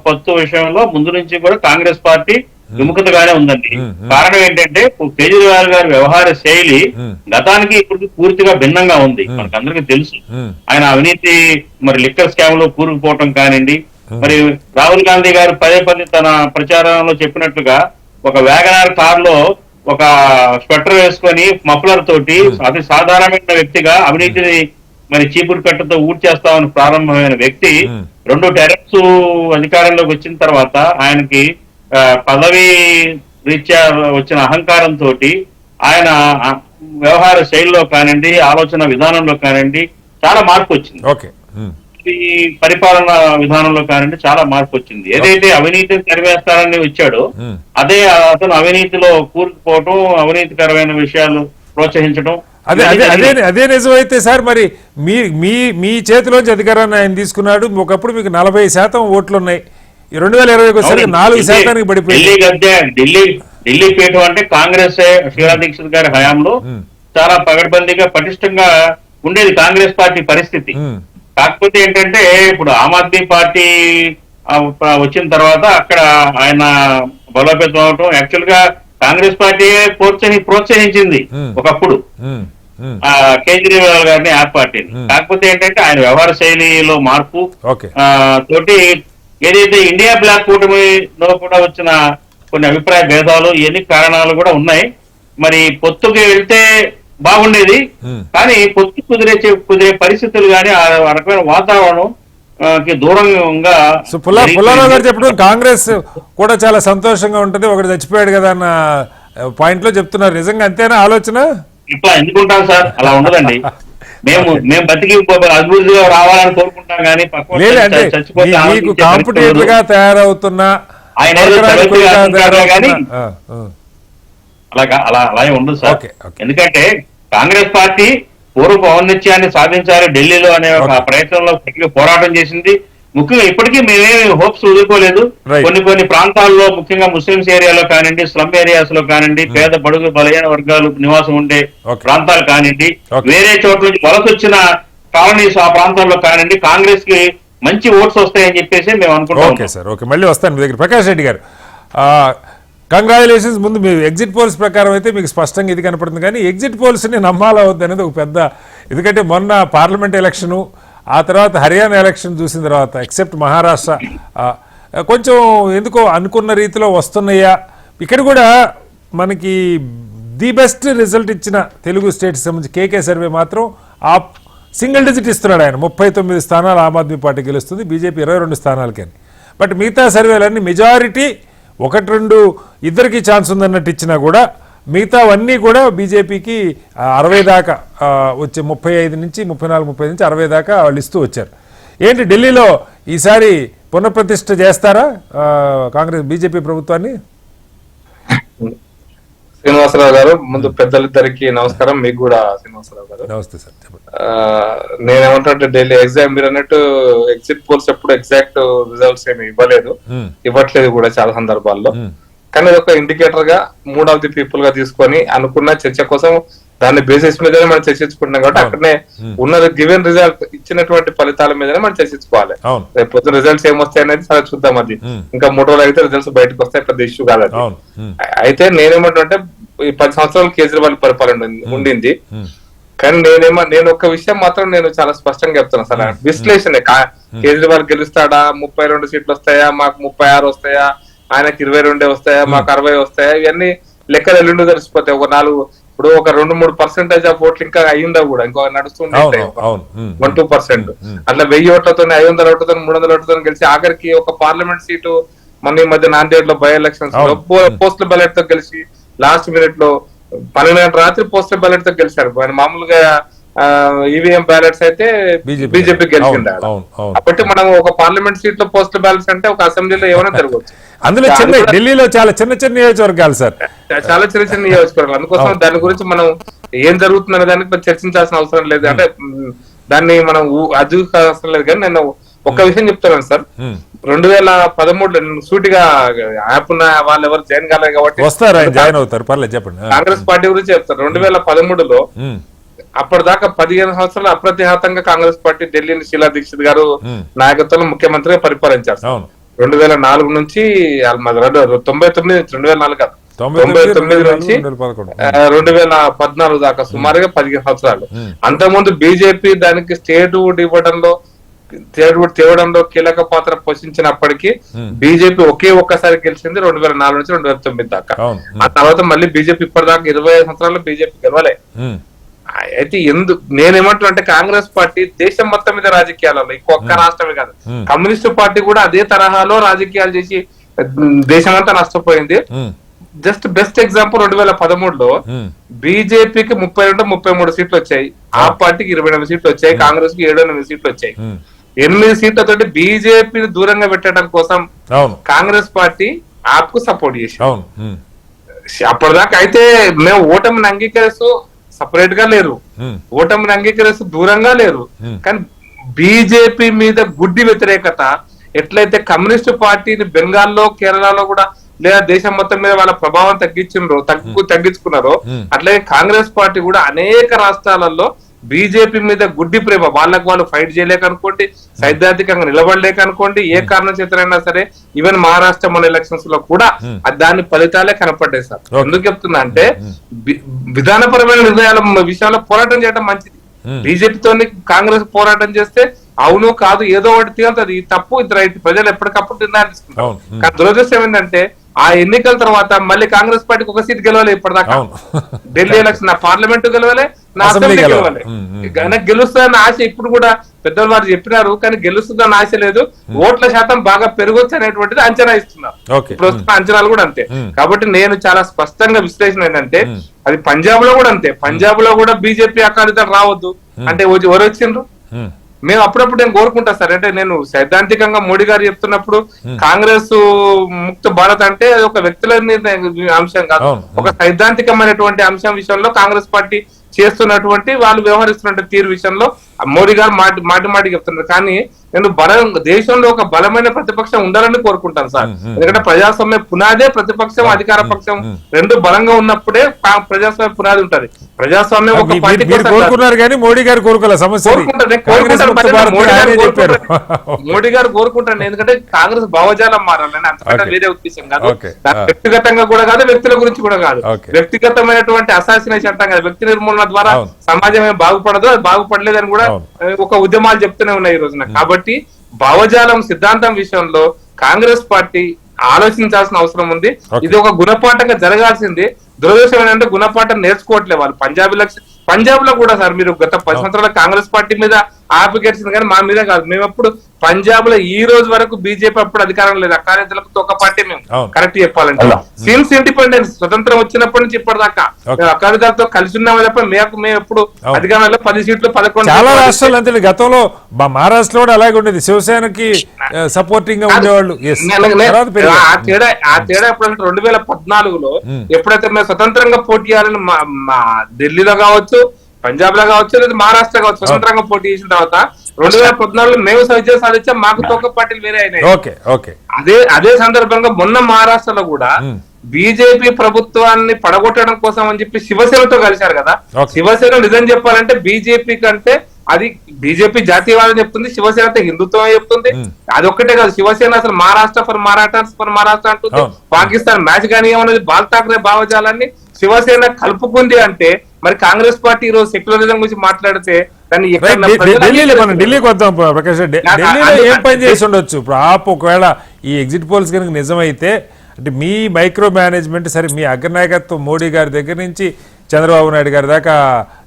పొత్తు విషయంలో ముందు నుంచి కూడా కాంగ్రెస్ పార్టీ విముఖతగానే ఉందండి. కారణం ఏంటంటే కేజ్రీవాల్ గారి వ్యవహార శైలి గతానికి ఇప్పుడు పూర్తిగా భిన్నంగా ఉంది, మనకందరికీ తెలుసు. ఆయన అవినీతి మరి లిక్కర్ స్కామ్ లో కూరుకుపోవటం కానివ్వండి, మరి రాహుల్ గాంధీ గారు పదే తన ప్రచారంలో చెప్పినట్లుగా ఒక వ్యాగనార్ కార్ లో ఒక స్వెటర్ వేసుకొని మఫ్లర్ తోటి అతి సాధారణమైన వ్యక్తిగా అవినీతిని మరి చీపురు కట్టతో ఊడ్చేస్తామని ప్రారంభమైన వ్యక్తి 2 టెర్మ్స్ అధికారంలోకి వచ్చిన తర్వాత ఆయనకి పదవి రీత్యా వచ్చిన అహంకారంతో ఆయన వ్యవహార శైలిలో కానివ్వండి, ఆలోచన విధానంలో కానివ్వండి చాలా మార్పు వచ్చింది. ఈ పరిపాలన విధానంలో కానివ్వండి చాలా మార్పు వచ్చింది. ఏదైతే అవినీతిని తరివేస్తారని వచ్చాడో అదే అతను అవినీతిలో కూరుకుపోవటం, అవినీతికరమైన విషయాలు ప్రోత్సహించడం. అదే నిజమైతే సార్ మరి మీ చేతిలోంచి అధికారాన్ని ఆయన తీసుకున్నాడు. ఒకప్పుడు మీకు 40% ఓట్లు ఉన్నాయి, 2020 4% పడిపోయింది. ఢిల్లీ పీఠం అంటే కాంగ్రెస్ షీలా దీక్షిత్ గారి హయాంలో చాలా పగడ్బందీగా పటిష్టంగా ఉండేది కాంగ్రెస్ పార్టీ పరిస్థితి. కాకపోతే ఏంటంటే ఇప్పుడు ఆమ్ ఆద్మీ పార్టీ వచ్చిన తర్వాత అక్కడ ఆయన బలోపేతం అవటం, యాక్చువల్ గా కాంగ్రెస్ పార్టీ ప్రోత్సహించింది ఒకప్పుడు కేజ్రీవాల్ గారిని, ఆ పార్టీని. కాకపోతే ఏంటంటే ఆయన వ్యవహార శైలిలో మార్పు తోటి ఏదైతే ఇండియా బ్లాక్ కూటమిలో కూడా వచ్చిన కొన్ని అభిప్రాయ భేదాలు, ఇవన్నీ కారణాలు కూడా ఉన్నాయి. మరి పొత్తుకి వెళ్తే బాగుండేది, కానీ పొత్తు కుదిరే పరిస్థితులు కానీ ఆ రకమైన వాతావరణం దూరంగా. పుల్లారావు గారు చెప్పడం కాంగ్రెస్ కూడా చాలా సంతోషంగా ఉంటది, ఒకటి చచ్చిపోయాడు కదా అన్న పాయింట్ లో చెప్తున్నారు. నిజంగా అంతేనా ఆలోచన? ఇట్లా ఎందుకుంటాం సార్, అలా ఉండదండి. మేము బతికి అభివృద్ధిగా రావాలని కోరుకుంటాం కానీ మీకు కాంపిటేటివ్ గా తయారవుతున్నా ఆయన అలాగే ఉండదు సార్. ఎందుకంటే కాంగ్రెస్ పార్టీ పూర్వ ఔన్నత్యాన్ని సాధించాలి ఢిల్లీలో అనే ఒక ప్రయత్నంలో పోరాటం చేసింది. ముఖ్యంగా ఇప్పటికీ మేమేమి హోప్స్ వదులుకోలేదు. కొన్ని ప్రాంతాల్లో ముఖ్యంగా ముస్లింస్ ఏరియాలో కానివ్వండి, స్లమ్ ఏరియాస్ లో కానివ్వండి, పేద బడుగు బలహీన వర్గాలు నివాసం ఉండే ప్రాంతాలు కానివ్వండి, వేరే చోట్ల నుంచి వలస వచ్చిన కాలనీస్ ఆ ప్రాంతాల్లో కానివ్వండి, కాంగ్రెస్ కి మంచి ఓట్స్ వస్తాయని చెప్పేసి మేము అనుకుంటాం. ఓకే సార్, ఓకే, మళ్ళీ వస్తాను మీ దగ్గర. ప్రకాష్ రెడ్డి గారు, కంగ్రాచులేషన్స్. ముందు మీ ఎగ్జిట్ పోల్స్ ప్రకారం అయితే మీకు స్పష్టంగా ఇది కనపడుతుంది, కానీ ఎగ్జిట్ పోల్స్ని నమ్మాలా వద్దు అనేది ఒక పెద్ద, ఎందుకంటే మొన్న పార్లమెంట్ ఎలక్షను, ఆ తర్వాత హర్యానా ఎలక్షన్ చూసిన తర్వాత ఎక్సెప్ట్ మహారాష్ట్ర కొంచెం ఎందుకో అనుకున్న రీతిలో వస్తున్నాయా. ఇక్కడ కూడా మనకి ది బెస్ట్ రిజల్ట్ ఇచ్చిన తెలుగు స్టేట్స్ సంబంధించి కేకే సర్వే మాత్రం ఆ సింగిల్ డిజిట్ ఇస్తున్నాడు ఆయన. 39 స్థానాలు ఆమ్ ఆద్మీ పార్టీ గెలుస్తుంది, బీజేపీ 22 స్థానాలకని. బట్ మిగతా సర్వేలన్నీ మెజారిటీ 1-2 ఇద్దరికి ఛాన్స్ ఉందన్నట్టు ఇచ్చినా కూడా మిగతావన్నీ కూడా బీజేపీకి 60 దాకా వచ్చే 35 నుంచి 34-35 నుంచి 60 దాకా వాళ్ళు ఇస్తూ వచ్చారు. ఏంటి ఢిల్లీలో ఈసారి పునఃప్రతిష్ఠ చేస్తారా కాంగ్రెస్ బీజేపీ ప్రభుత్వాన్ని? శ్రీనివాసరావు గారు, ముందు పెద్దలిద్దరికి నమస్కారం. మీకు కూడా శ్రీనివాసరావు గారు నమస్తే సార్. చెప్పండి. నేనేమంటే ఢిల్లీ ఎగ్జామ్ మీరు అన్నట్టు ఎగ్జిట్ పోల్స్ ఎప్పుడు ఎగ్జాక్ట్ రిజల్ట్స్ ఏమి ఇవ్వట్లేదు కూడా చాలా సందర్భాల్లో. కానీ ఒక ఇండికేటర్ గా మూడ్ ఆఫ్ ది పీపుల్ గా తీసుకొని అనుకున్న చర్చ కోసం దాని బేసిస్ మీదనే మనం చర్చించుకుంటున్నాం కాబట్టి అక్కడనే ఉన్న గివెన్ రిజల్ట్ ఇచ్చినటువంటి ఫలితాల మీదనే మనం చర్చించుకోవాలి. రేపు పొద్దున రిజల్ట్స్ ఏమొస్తాయి అనేది సరే చూద్దాం. అది ఇంకా 3 రోజులు అయితే రిజల్ట్స్ బయటకు వస్తాయి, పెద్ద ఇష్యూ కాదు అది. అయితే నేనేమంటే ఈ 10 సంవత్సరాలు కేజ్రీవాల్ పరిపాలన ఉండింది, కానీ నేను ఒక విషయం మాత్రం నేను చాలా స్పష్టంగా చెప్తున్నాను సార్. విశ్లేషణ కేజ్రీవాల్ గెలుస్తాడా, 32 సీట్లు వస్తాయా, మాకు 36 వస్తాయా, ఆయనకు 22 వస్తాయా, మాకు 60 వస్తాయా, ఇవన్నీ లెక్కలు ఎల్లుండి తెలిసిపోతాయి. ఒక 4 ఇప్పుడు ఒక 2-3% ఆఫ్ ఓట్లు ఇంకా అయ్యిందా కూడా ఇంకో నడుస్తుండే 1-2%. అట్లా 1000 ఓట్లతో 500 ఓట్లతో 300 ఓట్లతో గెలిచి ఆఖరికి ఒక పార్లమెంట్ సీటు మన ఈ మధ్య నాందేడ్ లో బై ఎలక్షన్స్ లో పోస్టల్ బ్యాలెట్ తో గెలిచి లాస్ట్ మినిట్ లో 12 గంటల రాత్రి పోస్టల్ బ్యాలెట్ తో గెలిచారు. మామూలుగా ఈవీఎం బ్యాలెట్స్ అయితే బీజేపీ గెలిచింది. కాబట్టి మనం ఒక పార్లమెంట్ సీట్ లో పోస్టల్ బ్యాలెట్స్ అంటే ఒక అసెంబ్లీలో ఏమైనా జరగవచ్చు. అందులో ఢిల్లీలో చాలా చిన్న నియోజకవర్గాలు సార్, చాలా చిన్న నియోజకవర్గాలు. అందుకోసం దాని గురించి మనం ఏం జరుగుతుందనే దానికి చర్చించాల్సిన అవసరం లేదు. అంటే దాన్ని మనం అవసరం లేదు. కానీ నేను ఒక్క విషయం చెప్తున్నాను సార్. 2013 సూటిగా యాప్ ఉన్న వాళ్ళు ఎవరు జాయిన్ కాలేదు కాబట్టి వస్తారు, జాయిన్ అవుతారు, పర్లేదు చెప్పండి. కాంగ్రెస్ పార్టీ గురించి చెప్తారు. 2013లో అప్పటిదాకా 15 సంవత్సరాలు అప్రతిహతంగా కాంగ్రెస్ పార్టీ ఢిల్లీని షీలా దీక్షిత్ గారు నాయకత్వంలో ముఖ్యమంత్రిగా పరిపాలించారు. 2004 నుంచి 2009 నుంచి 2014 దాకా సుమారుగా 15 సంవత్సరాలు. అంతకుముందు బీజేపీ దానికి స్టేట్ తేవడంలో కీలక పాత్ర పోషించినప్పటికీ బీజేపీ ఒక్కసారి గెలిచింది 2004 నుంచి 2009 దాకా. ఆ తర్వాత మళ్ళీ బీజేపీ ఇప్పటిదాకా 25 సంవత్సరాలు బీజేపీ గెలవలే. అయితే నేనేమంటున్నా అంటే కాంగ్రెస్ పార్టీ దేశం మొత్తం మీద రాజకీయాలలో ఇంకొక రాష్ట్రమే కాదు, కమ్యూనిస్టు పార్టీ కూడా అదే తరహాలో రాజకీయాలు చేసి దేశం అంతా నష్టపోయింది. జస్ట్ బెస్ట్ ఎగ్జాంపుల్ 2013లో బీజేపీకి 32-33 సీట్లు వచ్చాయి, ఆ పార్టీకి 29 సీట్లు వచ్చాయి, కాంగ్రెస్ కి 7-8 సీట్లు వచ్చాయి. 8 సీట్లతోటి బీజేపీని దూరంగా పెట్టడం కోసం కాంగ్రెస్ పార్టీ ఆప్ కు సపోర్ట్ చేసి అప్పటిదాకా అయితే మేము ఓటమిని అంగీకరిస్తూ సపరేట్ గా లేరు, ఓటమిని అంగీకరిస్తూ దూరంగా లేరు. కానీ బీజేపీ మీద గుడ్డి వ్యతిరేకత ఎట్లయితే కమ్యూనిస్టు పార్టీని బెంగాల్లో కేరళలో కూడా లేదా దేశం మొత్తం మీద వాళ్ళ ప్రభావం తగ్గించుకున్నారో అట్లాగే కాంగ్రెస్ పార్టీ కూడా అనేక రాష్ట్రాలలో బీజేపీ మీద గుడ్డి ప్రేమ, వాళ్ళకు వాళ్ళు ఫైట్ చేయలేక అనుకోండి, సైద్ధాంతికంగా నిలబడలేక అనుకోండి, ఏ కారణం చేతనైనా సరే. ఈవెన్ మహారాష్ట్ర మన ఎలక్షన్స్ లో కూడా దాని ఫలితాలే కనపడ్డాయి సార్. ఎందుకు చెప్తున్నా అంటే విధానపరమైన నిర్ణయాల విషయాల్లో పోరాటం చేయడం మంచిది. బీజేపీతో కాంగ్రెస్ పోరాటం చేస్తే అవును కాదు ఏదో ఒకటి తేలుతుంది, తప్పు ఇది రైట్, ప్రజలు ఎప్పటికప్పుడు నిర్ణయాలు తీసుకుంటారు. కానీ దురదృష్టం ఏంటంటే ఆ ఎన్నికల తర్వాత మళ్ళీ కాంగ్రెస్ పార్టీకి ఒక సీట్ గెలవాలి. ఇప్పటిదాకా ఢిల్లీ ఎలక్షన్ నా పార్లమెంట్ గెలవాలి, నా అసెంబ్లీ గెలవాలి. గెలుస్తుందన్న ఆశ ఇప్పుడు కూడా పెద్దవాళ్ళు వారు చెప్పినారు, కానీ గెలుస్తుందన్న ఆశ లేదు. ఓట్ల శాతం బాగా పెరగొచ్చు అనేటువంటిది అంచనా ఇస్తున్నారు. ఇప్పుడు వస్తున్న అంచనాలు కూడా అంతే. కాబట్టి నేను చాలా స్పష్టంగా విశ్లేషణ ఏంటంటే అది పంజాబ్ లో కూడా అంతే. పంజాబ్ లో కూడా బీజేపీ అకాలీదళం రావద్దు అంటే ఎవరు వచ్చిండ్రు. మేము అప్పుడప్పుడు నేను కోరుకుంటా సార్, అంటే నేను సైద్ధాంతికంగా మోడీ గారు చెప్తున్నప్పుడు కాంగ్రెస్ ముక్త భారత్ అంటే అది ఒక వ్యక్తుల అంశం కాదు, ఒక సైద్ధాంతికమైనటువంటి అంశం విషయంలో కాంగ్రెస్ పార్టీ చేస్తున్నటువంటి వాళ్ళు వ్యవహరిస్తున్న తీరు విషయంలో మోడీ గారు మాటి చెప్తున్నారు. కానీ నేను దేశంలో ఒక బలమైన ప్రతిపక్షం ఉండాలని కోరుకుంటాను సార్. ఎందుకంటే ప్రజాస్వామ్య పునాదే ప్రతిపక్షం అధికార పక్షం రెండు బలంగా ఉన్నప్పుడే ప్రజాస్వామ్య పునాది ఉంటది. ప్రజాస్వామ్యం ఒక పార్టీ కోరుకున్నారు కానీ మోడీ గారు కోరుకోలేదు. సమస్య మోడీ గారు కోరుకుంటాను. ఎందుకంటే కాంగ్రెస్ భావజాలం మారాలని, అంతకంటే వేరే ఉద్దేశం కాదు. వ్యక్తిగతంగా కూడా కాదు, వ్యక్తుల గురించి కూడా కాదు. వ్యక్తిగతమైనటువంటి అసాసినేషన్ అంటాం కదా, వ్యక్తి నిర్మూలన ద్వారా సమాజం ఏం బాగుపడదు, అది బాగుపడలేదని కూడా ఒక ఉద్యమాలు చెప్తూనే ఉన్నాయి ఈ రోజున. కాబట్టి భావజాలం సిద్ధాంతం విషయంలో కాంగ్రెస్ పార్టీ ఆలోచించాల్సిన అవసరం ఉంది. ఇది ఒక గుణపాఠంగా జరగాల్సింది. దురదృష్టం ఏంటంటే గుణపాఠం నేర్చుకోవట్లేదు వాళ్ళు. పంజాబ్ లో కూడా సార్ మీరు గత 10 సంవత్సరాల కాంగ్రెస్ పార్టీ మీద ఆపికేసింది కానీ మా మీద కాదు. మేము ఎప్పుడు పంజాబ్ లో ఈ రోజు వరకు బీజేపీ అప్పుడు అధికారం లేదు, అకాలీదళకు ఒక పార్టీ మేము కరెక్ట్ చెప్పాలంటే. సిన్స్ ఇండిపెండెన్స్ స్వతంత్రం వచ్చినప్పటి నుంచి ఇప్పటిదాకా అకాలీదళతో కలిసి ఉన్నామని తప్ప మేము ఎప్పుడు అధికారంలో 10 సీట్లు 11 చాలా రాష్ట్రాలు అంతే. గతంలో మహారాష్ట్రలో కూడా అలాగే ఉండేది, శివసేనకి సపోర్టింగ్ గా ఉండేవాళ్ళు. ఆ తేడా ఎప్పుడంటే 2014లో ఎప్పుడైతే మేము స్వతంత్రంగా పోటీ చేయాలని ఢిల్లీలో కావచ్చు, పంజాబ్ లో కావచ్చు, లేదా మహారాష్ట్ర కావచ్చు, స్వతంత్రంగా పోటీ చేసిన తర్వాత 2014లో మేము విజయం సాధించాం, మాకు తోక పార్టీలు వేరే అయినాయి. అదే సందర్భంగా మొన్న మహారాష్ట్రలో కూడా బీజేపీ ప్రభుత్వాన్ని పడగొట్టడం కోసం అని చెప్పి శివసేనతో కలిశారు కదా. శివసేన నిజం చెప్పాలంటే బీజేపీ కంటే అది బీజేపీ జాతీయవాదం చెప్తుంది, శివసేన హిందుత్వం చెప్తుంది. అదొక్కటే కాదు, శివసేన అసలు మహారాష్ట్ర ఫర్ మహారాష్ట్ర అంటుంది. పాకిస్తాన్ మ్యాచ్ కానీ ఏమన్నది బాల్ ఠాక్రే భావజాలాన్ని శివసేన కలుపుకుంది. అంటే మరి కాంగ్రెస్ పార్టీ ఈ రోజు సెక్యులరిజం గురించి మాట్లాడితే దాన్ని ఢిల్లీకి వద్దాం ప్రకాష్ రెడ్డి. ఢిల్లీలో ఏం పని చేసి ఉండొచ్చు ఇప్పుడు ఒకవేళ ఈ ఎగ్జిట్ పోల్స్ కనుక నిజమైతే? అంటే మీ మైక్రో మేనేజ్మెంట్ సరే, మీ అగ్రనాయకత్వం మోడీ గారి దగ్గర నుంచి చంద్రబాబు నాయుడు గారి దాకా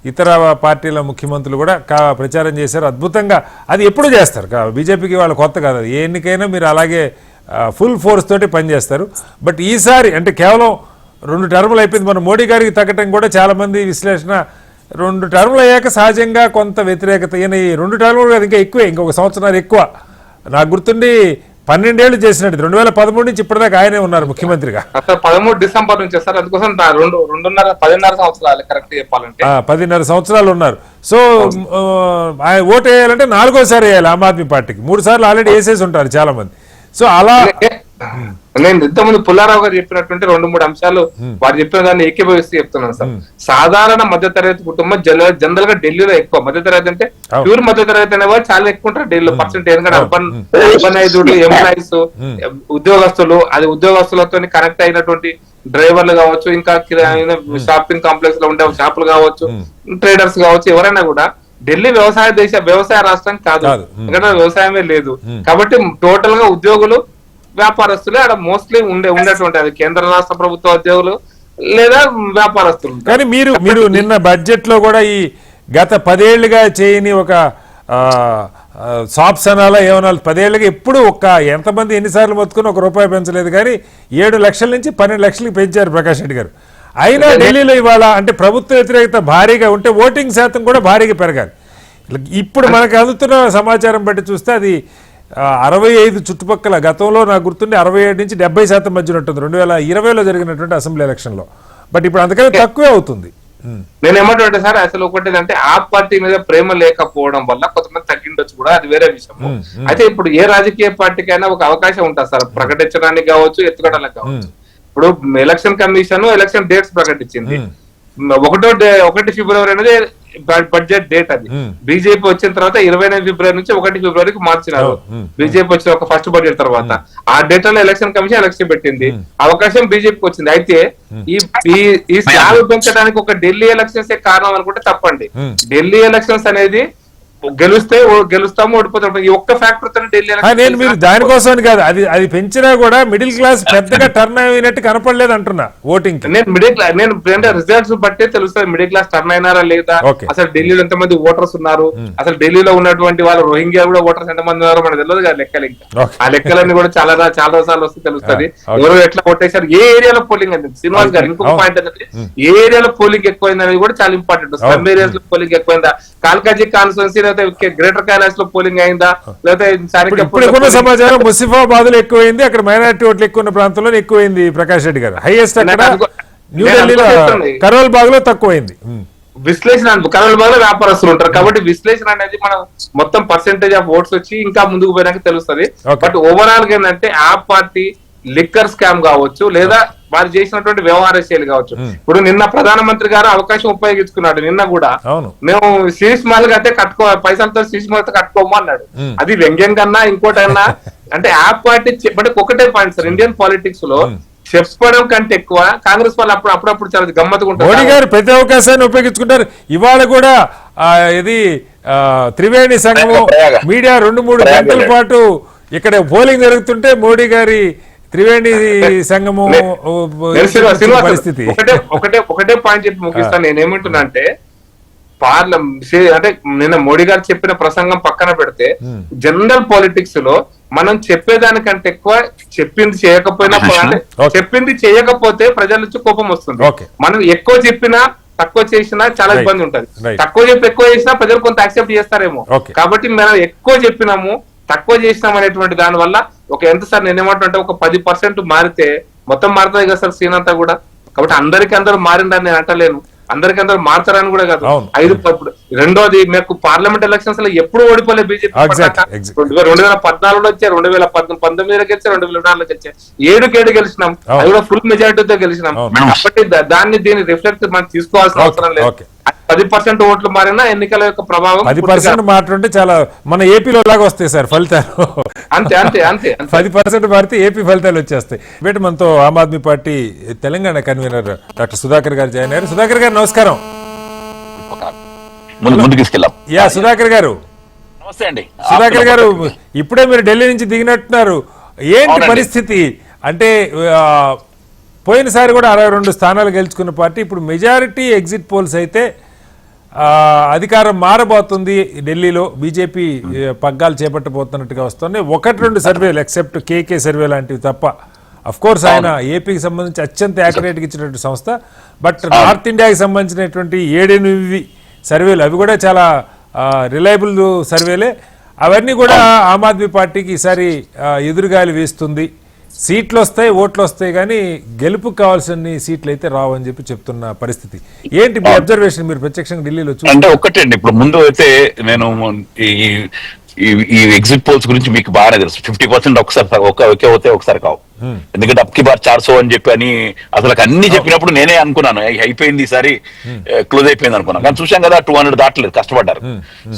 ఇతర పార్టీల ముఖ్యమంత్రులు కూడా ప్రచారం చేశారు అద్భుతంగా. అది ఎప్పుడు చేస్తారు, బీజేపీకి వాళ్ళు కొత్త కాదు. అది ఏ ఎన్నికైనా మీరు అలాగే ఫుల్ ఫోర్స్ తోటి పనిచేస్తారు. బట్ ఈసారి అంటే కేవలం 2 టర్ములు అయిపోయింది. మన మోడీ గారికి తగ్గటం కూడా చాలా మంది విశ్లేషణ 2 టర్ములు అయ్యాక సహజంగా కొంత వ్యతిరేకత. ఈయన ఈ 2 టర్ములు ఇంకా ఎక్కువే, ఇంకొక సంవత్సరాలు ఎక్కువ. నాకు గుర్తుండి 12 ఏళ్లు చేసినట్టు 2013 నుంచి ఇప్పటిదాకా ఆయనే ఉన్నారు ముఖ్యమంత్రిగా. 13 డిసెంబర్ నుంచి సార్, అందుకోసం 10.5 సంవత్సరాలు కరెక్ట్ చెప్పాలంటే 10.5 సంవత్సరాలు ఉన్నారు. సో ఓటు వేయాలంటే 4వ సారి వేయాలి ఆమ్ ఆద్మీ పార్టీకి. 3 సార్లు ఆల్రెడీ వేసేసి ఉంటారు చాలా మంది. సో అలా నేను ఇంతకుముందు పుల్లారావు గారు చెప్పినటువంటి 2-3 అంశాలు వారు చెప్పిన దాన్ని ఏకీభవిస్తూ చెప్తున్నాను సార్. సాధారణ మధ్యతరగతి కుటుంబం జనరల్ గా ఢిల్లీలో ఎక్కువ మధ్యతరగతి అంటే ప్యూర్ మధ్యతరగతి అనేవారు చాలా ఎక్కువ ఉంటారు ఢిల్లీలో పర్సెంటేజ్. ఎందుకంటే అర్బనైజ్డ్ ఎంప్లాయీస్, ఉద్యోగస్తులు, అది ఉద్యోగస్తులతో కనెక్ట్ అయినటువంటి డ్రైవర్లు కావచ్చు, ఇంకా షాపింగ్ కాంప్లెక్స్ లో ఉండే షాపులు కావచ్చు, ట్రేడర్స్ కావచ్చు, ఎవరైనా కూడా ఢిల్లీ వ్యవసాయ రాష్ట్రం కాదు, ఎందుకంటే వ్యవసాయమే లేదు. కాబట్టి టోటల్ గా ఉద్యోగులు, వ్యాపారస్తులే అక్కడ మోస్ట్లీ ఉండేటువంటి, అది కేంద్ర రాష్ట్ర ప్రభుత్వ ఉద్యోగులు లేదా వ్యాపారస్తులు. కానీ మీరు నిన్న బడ్జెట్ లో కూడా ఈ గత 10 ఏళ్లుగా చేయని ఒక షాప్స్ అనాలా ఏమన్నా 10 ఏళ్ళకి ఎప్పుడు ఎంతమంది ఎన్నిసార్లు మొత్తుకుని ₹1 పెంచలేదు. కానీ 7 లక్షల నుంచి 12 లక్షలకి పెంచారు ప్రకాష్ రెడ్డి గారు. అయినా ఢిల్లీలో ఇవాళ అంటే ప్రభుత్వ వ్యతిరేకత భారీగా ఉంటే ఓటింగ్ శాతం కూడా భారీగా పెరగాలి. ఇప్పుడు మనకు అందుతున్న సమాచారం బట్టి చూస్తే అది 65 చుట్టుపక్కల, గతంలో నాకు గుర్తుండి 67 నుంచి 70% మధ్య ఉంటుంది 2020లో జరిగినటువంటి అసెంబ్లీ ఎలక్షన్ లో. బట్ ఇప్పుడు అంతకన్నా తక్కువే అవుతుంది. నేను ఏమంటే సార్, అసలు ఒకటి అంటే ఆ పార్టీ మీద ప్రేమ లేకపోవడం వల్ల కొంతమంది తగ్గిండొచ్చు కూడా, అది వేరే విషయం. అయితే ఇప్పుడు ఏ రాజకీయ పార్టీకైనా ఒక అవకాశం ఉంటుంది సార్, ప్రకటించడానికి కావచ్చు, ఎత్తుకోవడానికి కావచ్చు. ఇప్పుడు ఎలక్షన్ కమిషన్ ఎలక్షన్ డేట్స్ ప్రకటించింది. 1 ఫిబ్రవరి అనేది బడ్జెట్ డేట్. అది బీజేపీ వచ్చిన తర్వాత 29 ఫిబ్రవరి నుంచి 1 ఫిబ్రవరికి మార్చినారు. బీజేపీ వచ్చిన ఒక ఫస్ట్ బడ్జెట్ తర్వాత ఆ డేట్ లో ఎలక్షన్ కమిషన్ ఎలక్షన్ పెట్టింది, అవకాశం బీజేపీకి వచ్చింది. అయితే ఈ స్లాబ్ పెంచడానికి ఒక ఢిల్లీ ఎలక్షన్స్ కారణం అనుకుంటే తప్పండి. ఢిల్లీ ఎలక్షన్స్ అనేది గెలుస్తాము, ఓడిపోతాం, ఈ ఒక్క ఫ్యాక్టర్ తో ఢిల్లీ నేను మీరు దానికోసం కాదు, అది పెంచినా కూడా మిడిల్ క్లాస్ పెద్దగా టర్న్ అయినట్టు కనపడలేదు అంటున్నా ఓటింగ్. నేను రిజల్ట్స్ బట్టే తెలుస్తుంది మిడిల్ క్లాస్ టర్న్ అయినారా లేదా, అసలు ఢిల్లీలో ఎంతమంది ఓటర్స్ ఉన్నారు, అసలు ఢిల్లీలో ఉన్నటువంటి వాళ్ళు రోహింగ్యా కూడా ఓటర్స్ ఎంతమంది ఉన్నారో మనకు తెలియదు కదా లెక్కలు. ఇంకా ఆ లెక్కలన్నీ కూడా చాలా సార్లు వస్తే తెలుస్తుంది ఎవరు ఎట్లా ఓటేశారు, ఏ ఏరియాలో పోలింగ్ అయింది. శ్రీనివాస్ గారు ఇంకొక పాయింట్ ఏంటంటే ఏ ఏరియాలో పోలింగ్ ఎక్కువైంది అనేది కూడా చాలా ఇంపార్టెంట్. స్లమ్ ఏరియాస్ లో polling ఎక్కువైందా, Kalkaji constituency greater Kailash లో పోలింగ్ అయిందా, లేకపోతే సమాచారం ముసిఫాబాద్ లో ఎక్కువైంది, అక్కడ మైనారిటీ ఓట్లు ఎక్కువ ఉన్న ప్రాంతంలో ఎక్కువైంది ప్రకాష్ రెడ్డి గారు. హైయెస్ట్ అక్కడ న్యూఢిల్లీలో కరోల్ బాగ్ లో తక్కువైంది. విశ్లేషణ కరోనా బాగా వ్యాపారస్తులు ఉంటారు కాబట్టి విశ్లేషణ అనేది మనం మొత్తం పర్సెంటేజ్ ఆఫ్ ఓట్స్ వచ్చి ఇంకా ముందుకు పోయినాక తెలుస్తుంది. బట్ ఓవరాల్ గా ఏంటంటే ఆ పార్టీ లిక్కర్ స్కామ్ కావచ్చు లేదా వారు చేసినటువంటి వ్యవహార శైలి కావచ్చు. ఇప్పుడు నిన్న ప్రధానమంత్రి గారు అవకాశం ఉపయోగించుకున్నాడు. నిన్న కూడా మేము శీష్ మాల్ అయితే పైసలతో శీష్ మాల్ కట్టుకోము అన్నాడు. అది వ్యంగ్యం కన్నా ఇంకోటన్నా అంటే ఆ పార్టీ బట్ ఒకటే పాయింట్ సార్, ఇండియన్ పాలిటిక్స్ లో చెప్పడం కంటే ఎక్కువ కాంగ్రెస్ వాళ్ళు అప్పుడప్పుడు చాలా గమ్మత్తుకుంటారు. మోడీ గారు ప్రతి అవకాశాన్ని ఉపయోగించుకుంటారు. ఇవాళ కూడా ఇది త్రివేణి సంఘము మీడియా 2-3 గంటల పాటు ఇక్కడ పోలింగ్ జరుగుతుంటే మోడీ గారి త్రివేణి సంఘము పరిస్థితి. ఒకటే పాయింట్ చెప్పి ముగిస్తాను. నేనేమంటున్నా అంటే అంటే నిన్న మోడీ గారు చెప్పిన ప్రసంగం పక్కన పెడితే జనరల్ పాలిటిక్స్ లో మనం చెప్పేదానికంటే ఎక్కువ చెప్పింది చేయకపోయినా చెప్పింది చేయకపోతే ప్రజల నుంచి కోపం వస్తుంది. మనం ఎక్కువ చెప్పినా తక్కువ చేసినా చాలా ఇబ్బంది ఉంటది. తక్కువ చెప్పి ఎక్కువ చేసినా ప్రజలు కొంత యాక్సెప్ట్ చేస్తారేమో. కాబట్టి మనం ఎక్కువ చెప్పినాము తక్కువ చేసినాం అనేటువంటి దాని వల్ల ఎంత సార్ నేనేమంటుంటే ఒక 10% మారితే మొత్తం మారుతుంది కదా సార్ సీన్ అంతా కూడా. కాబట్టి అందరూ మారిందని నేను అంటలేను, అందరికందరూ మారుతారని కూడా కాదు. 5 రెండోది మీకు పార్లమెంట్ ఎలక్షన్స్ లో ఎప్పుడు ఓడిపోలే బీజేపీ. 2014లో వచ్చారు, 2019లో గెలిచారు, 2024లో గెలిచారు, 7 గెలిచినాం. అది కూడా ఫుల్ మెజారిటీతో గెలిచినాం. కాబట్టి దీన్ని రిఫ్లెక్ట్ మనం తీసుకోవాల్సిన అవసరం లేదు. 10% ఓట్లు మారినా ఎన్నికల యొక్క ప్రభావం 10% మారుతుంటే చాలా మన ఏపీలో లాగా వస్తాయి సార్ ఫలితాలు. అంతే అంతే అంతే 10% మారితే ఏపీ ఫలితాలు వచ్చేస్తాయి. బయట మనతో ఆమ్ ఆద్మీ పార్టీ తెలంగాణ కన్వీనర్ డాక్టర్ సుధాకర్ గారు జాయిన్ అయ్యారు. సుధాకర్ గారు నమస్కారం. యా సుధాకర్ గారు నమస్తే అండి. సుధాకర్ గారు ఇప్పుడే మీరు ఢిల్లీ నుంచి దిగినట్టున్నారు. ఏంటి పరిస్థితి? అంటే పోయినసారి కూడా 62 స్థానాలు గెలుచుకున్న పార్టీ ఇప్పుడు మెజారిటీ ఎగ్జిట్ పోల్స్ అయితే అధికారం మారబోతుంది, ఢిల్లీలో బీజేపీ పగ్గాలు చేపట్టబోతున్నట్టుగా వస్తున్నాయి. 1-2 సర్వేలు ఎక్సెప్ట్ కేకే సర్వే లాంటివి తప్ప. అఫ్ కోర్స్ ఆయన ఏపీకి సంబంధించి అత్యంత యాక్యురేట్గా ఇచ్చినటువంటి సంస్థ. బట్ నార్త్ ఇండియాకి సంబంధించినటువంటి 7-8 సర్వేలు అవి కూడా చాలా రిలయబుల్ సర్వేలే. అవన్నీ కూడా ఆమ్ ఆద్మీ పార్టీకి ఈసారి ఎదురుగాలి వేస్తుంది. సీట్లు వస్తాయి, ఓట్లు వస్తాయి, కానీ గెలుపుకు కావాల్సిన సీట్లు అయితే రావు అని చెప్పి చెప్తున్న పరిస్థితి. ఏంటి మీ అబ్జర్వేషన్? మీరు ప్రత్యక్షంగా ఢిల్లీలో అంటే ఒక్కటండి, ఇప్పుడు ముందు అయితే నేను ఈ ఎగ్జిట్ పోల్స్ గురించి మీకు బాగానే తెలుసు. 50% ఒకసారి కావు. ఎందుకంటే అప్కి బార్ 400 అని చెప్పి అని అసలు అన్ని చెప్పినప్పుడు నేనే అనుకున్నాను అయిపోయింది, ఈసారి క్లోజ్ అయిపోయింది అనుకున్నాను. కానీ చూసాం కదా 200 దాటలేదు, కష్టపడ్డారు.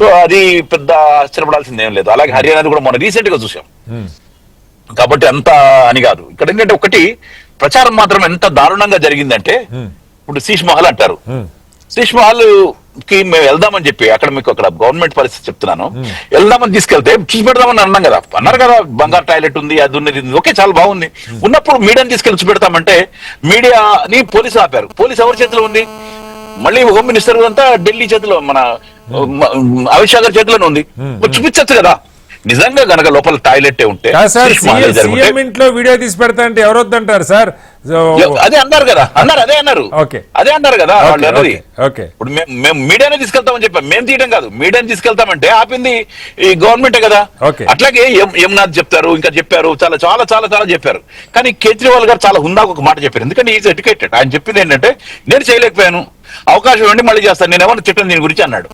సో అది పెద్ద ఆశ్చర్యపడాల్సింది ఏం లేదు. అలాగే హర్యానా కూడా మొన్న రీసెంట్ గా చూసాం. కాబట్టి అంత అని కాదు. ఇక్కడ ఏంటంటే ఒకటి ప్రచారం మాత్రం ఎంత దారుణంగా జరిగిందంటే, ఇప్పుడు శీష్ మహల్ అంటారు. శీష్ మహల్ కి మేము వెళ్దామని చెప్పి అక్కడ గవర్నమెంట్ పరిస్థితి చెప్తున్నాను, వెళ్దామని తీసుకెళ్తే చూసి పెడదామని అన్నారు కదా బంగారు టాయిలెట్ ఉంది, అది ఉన్నది, ఓకే చాలా బాగుంది. ఉన్నప్పుడు మీడియాని తీసుకెళ్లి చూసి పెడతామంటే మీడియాని పోలీసు ఆపారు. పోలీసు ఎవరి చేతిలో ఉంది? మళ్ళీ హోమ్ మినిస్టర్ అంతా ఢిల్లీ చేతిలో, మన అమిత్ షా గారి చేతిలోనే ఉంది. చూపించచ్చు కదా నిజంగా గనక లోపల టాయిలెట్ ఉంటే. ఇంట్లో వీడియో తీసి పెడతా అంటే ఎవరొద్దంటారు సార్? అదే అన్నారు కదా, అదే అన్నారు కదా వాళ్ళు అన్నది. ఇప్పుడు మేము మీడియానే తీసుకెళ్తామని చెప్పాం, మేము తీయడం కాదు, మీడియాని తీసుకెళ్తామంటే ఆపింది ఈ గవర్నమెంటే కదా. అట్లాగే యమునాథ్ చెప్తారు, ఇంకా చెప్పారు, చాలా చాలా చాలా చాలా చెప్పారు. కానీ కేజ్రీవాల్ గారు చాలా హుందాగా ఒక మాట చెప్పారు. ఎందుకంటే ఈజ్ ఎడ్యుకేటెడ్. ఆయన చెప్పింది ఏంటంటే, నేను చేయలేకపోయాను, అవకాశం ఇవ్వండి మళ్ళీ చేస్తాను, నేను ఏమన్నా చెప్పాను దీని గురించి అన్నాడు.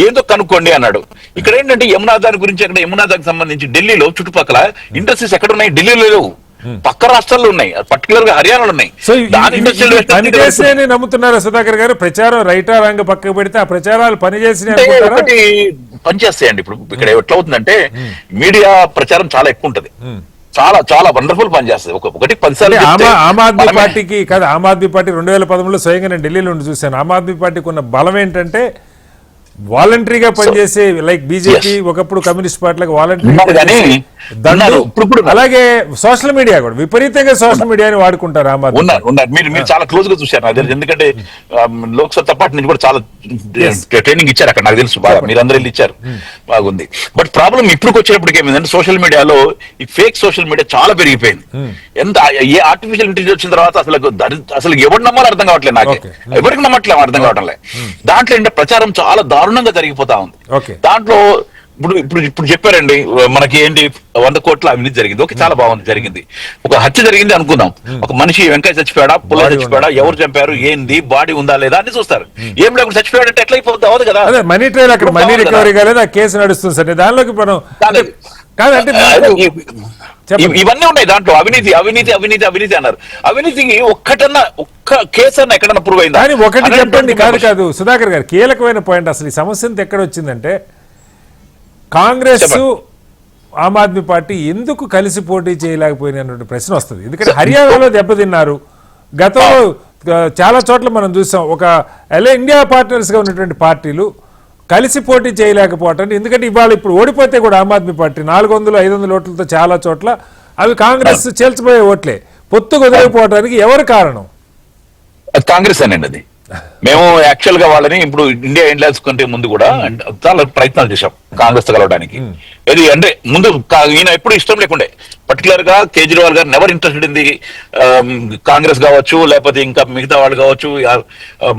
ఏదో కనుక్కోండి అన్నాడు. ఇక్కడ ఏంటంటే యమునాథ్ దాని గురించి, అక్కడ యమునాథ్కి సంబంధించి ఢిల్లీలో చుట్టుపక్కల ఇండస్ట్రీస్ ఎక్కడ ఉన్నాయి? ఢిల్లీలో లేవు, పక్క రాష్ట్రాల్లో ఉన్నాయి, పర్టికులర్ గా హర్యానాలో ఉన్నాయి. నమ్ముతున్నారా సుధాకర్ గారు? ప్రచారం రైటా రంగ పక్కకు పెడితే ఆ ప్రచారాలు పనిచేసి పనిచేస్తాయండి. ఇప్పుడు ఇక్కడ ఎట్లా అవుతుందంటే మీడియా ప్రచారం చాలా ఎక్కువ ఉంటది, చాలా చాలా వండర్ఫుల్ పని చేస్తుంది. 1-10 సార్లు ఆమ్ ఆద్మీ పార్టీకి కాదు. ఆమ్ ఆద్మీ పార్టీ 2013లో స్వయంగా నేను ఢిల్లీలో ఉండి చూశాను. ఆమ్ ఆద్మీ పార్టీకి ఉన్న బలం ఏంటంటే వాలంటరీగా పనిచేసే, లైక్ బీజేపీ ఒకప్పుడు కమ్యూనిస్ట్ పార్టీలకు వాలంటరీ, అలాగే సోషల్ మీడియా కూడా విపరీతంగా సోషల్ మీడియాని వాడుకుంటారు. ఆమ్ ఆద్మీ ఉన్నారు. మీరు చాలా క్లోజ్ గా చూశారు నాకు తెలుసు. ఎందుకంటే లోక్సత్తా పార్టీ నుంచి కూడా చాలా ట్రైనింగ్ ఇచ్చారు అక్కడ, నాకు తెలుసు బాగా. మీరు అందరూ వెళ్ళి ఇచ్చారు, బాగుంది. బట్ ప్రాబ్లం ఇప్పుడు వచ్చేటప్పటికి ఏమైందంటే, సోషల్ మీడియాలో ఈ ఫేక్ సోషల్ మీడియా చాలా పెరిగిపోయింది. ఎంత ఏ ఆర్టిఫిషియల్ ఇంటెలిజెన్స్ వచ్చిన తర్వాత అసలు ఎవరు నమ్మాలో అర్థం కావట్లేదు, నాకు ఎవరికి నమ్మట్లేదు, అర్థం కావట్లేదు. దాంట్లో ఏంటంటే ప్రచారం చాలా దారుణంగా జరిగిపోతా ఉంది. దాంట్లో ఇప్పుడు చెప్పారండి, మనకి ఏంటి 100 కోట్ల అవినీతి జరిగింది. ఓకే, చాలా బాగుంది, జరిగింది. ఒక హత్య జరిగింది అనుకుందాం, ఒక మనిషి వెంకయ్య చచ్చిపోయాడా, పుల్ల చచ్చిపోయాడా, ఎవరు చంపారు, ఏంది, బాడీ ఉందా లేదా అని చూస్తారు. ఏం లేకుండా చచ్చిపోయాడంటే ఎట్లా అయిపోతుంది? అవదు కదా. అదే మనీ ట్రయల్, అక్కడ మనీ రికవరీ కాలేదు, ఆ కేసు నడుస్తుంది సార్. దానిలోకి మనం కాదంటే ఇవన్నీ ఉన్నాయి దాంట్లో. అవినీతి అవినీతి అవినీతి అవినీతి అన్నారు. అవినీతికి ఒక్క కేసు అన్న ఎక్కడన్నా ప్రూవ్ అయిందా? కానీ ఒకటి చెప్పండి. కాదు సుధాకర్ గారు, కీలకమైన పాయింట్. అసలు ఈ సమస్య ఎక్కడ వచ్చిందంటే, కాంగ్రెస్ ఆమ్ ఆద్మీ పార్టీ ఎందుకు కలిసి పోటీ చేయలేకపోయినటువంటి ప్రశ్న వస్తుంది. ఎందుకంటే హర్యానాలో దెబ్బతిన్నారు. గతంలో చాలా చోట్ల మనం చూసాం, ఒక ఇండియా పార్ట్నర్స్ గా ఉన్నటువంటి పార్టీలు కలిసి పోటీ చేయలేకపోవటం. ఎందుకంటే ఇవాళ ఇప్పుడు ఓడిపోతే కూడా ఆమ్ ఆద్మీ పార్టీ 400-500 ఓట్లతో చాలా చోట్ల అవి కాంగ్రెస్ చేల్చిపోయే ఓట్లే. పొత్తు కుదరకపోవడానికి ఎవరు కారణం? కాంగ్రెస్ అనండి. అది మేము యాక్చువల్ గా వాళ్ళని ఇప్పుడు ఇండియా ఎయిర్లైన్స్ కంటే ముందు కూడా చాలా ప్రయత్నాలు చేశాం కాంగ్రెస్ తో కలవడానికి. ఇది అంటే ముందు ఈయన ఎప్పుడు ఇష్టం లేకుండే, పర్టికులర్ గా కేజ్రీవాల్ గారు never interested in the Congress కావచ్చు, లేకపోతే ఇంకా మిగతా వాళ్ళు కావచ్చు,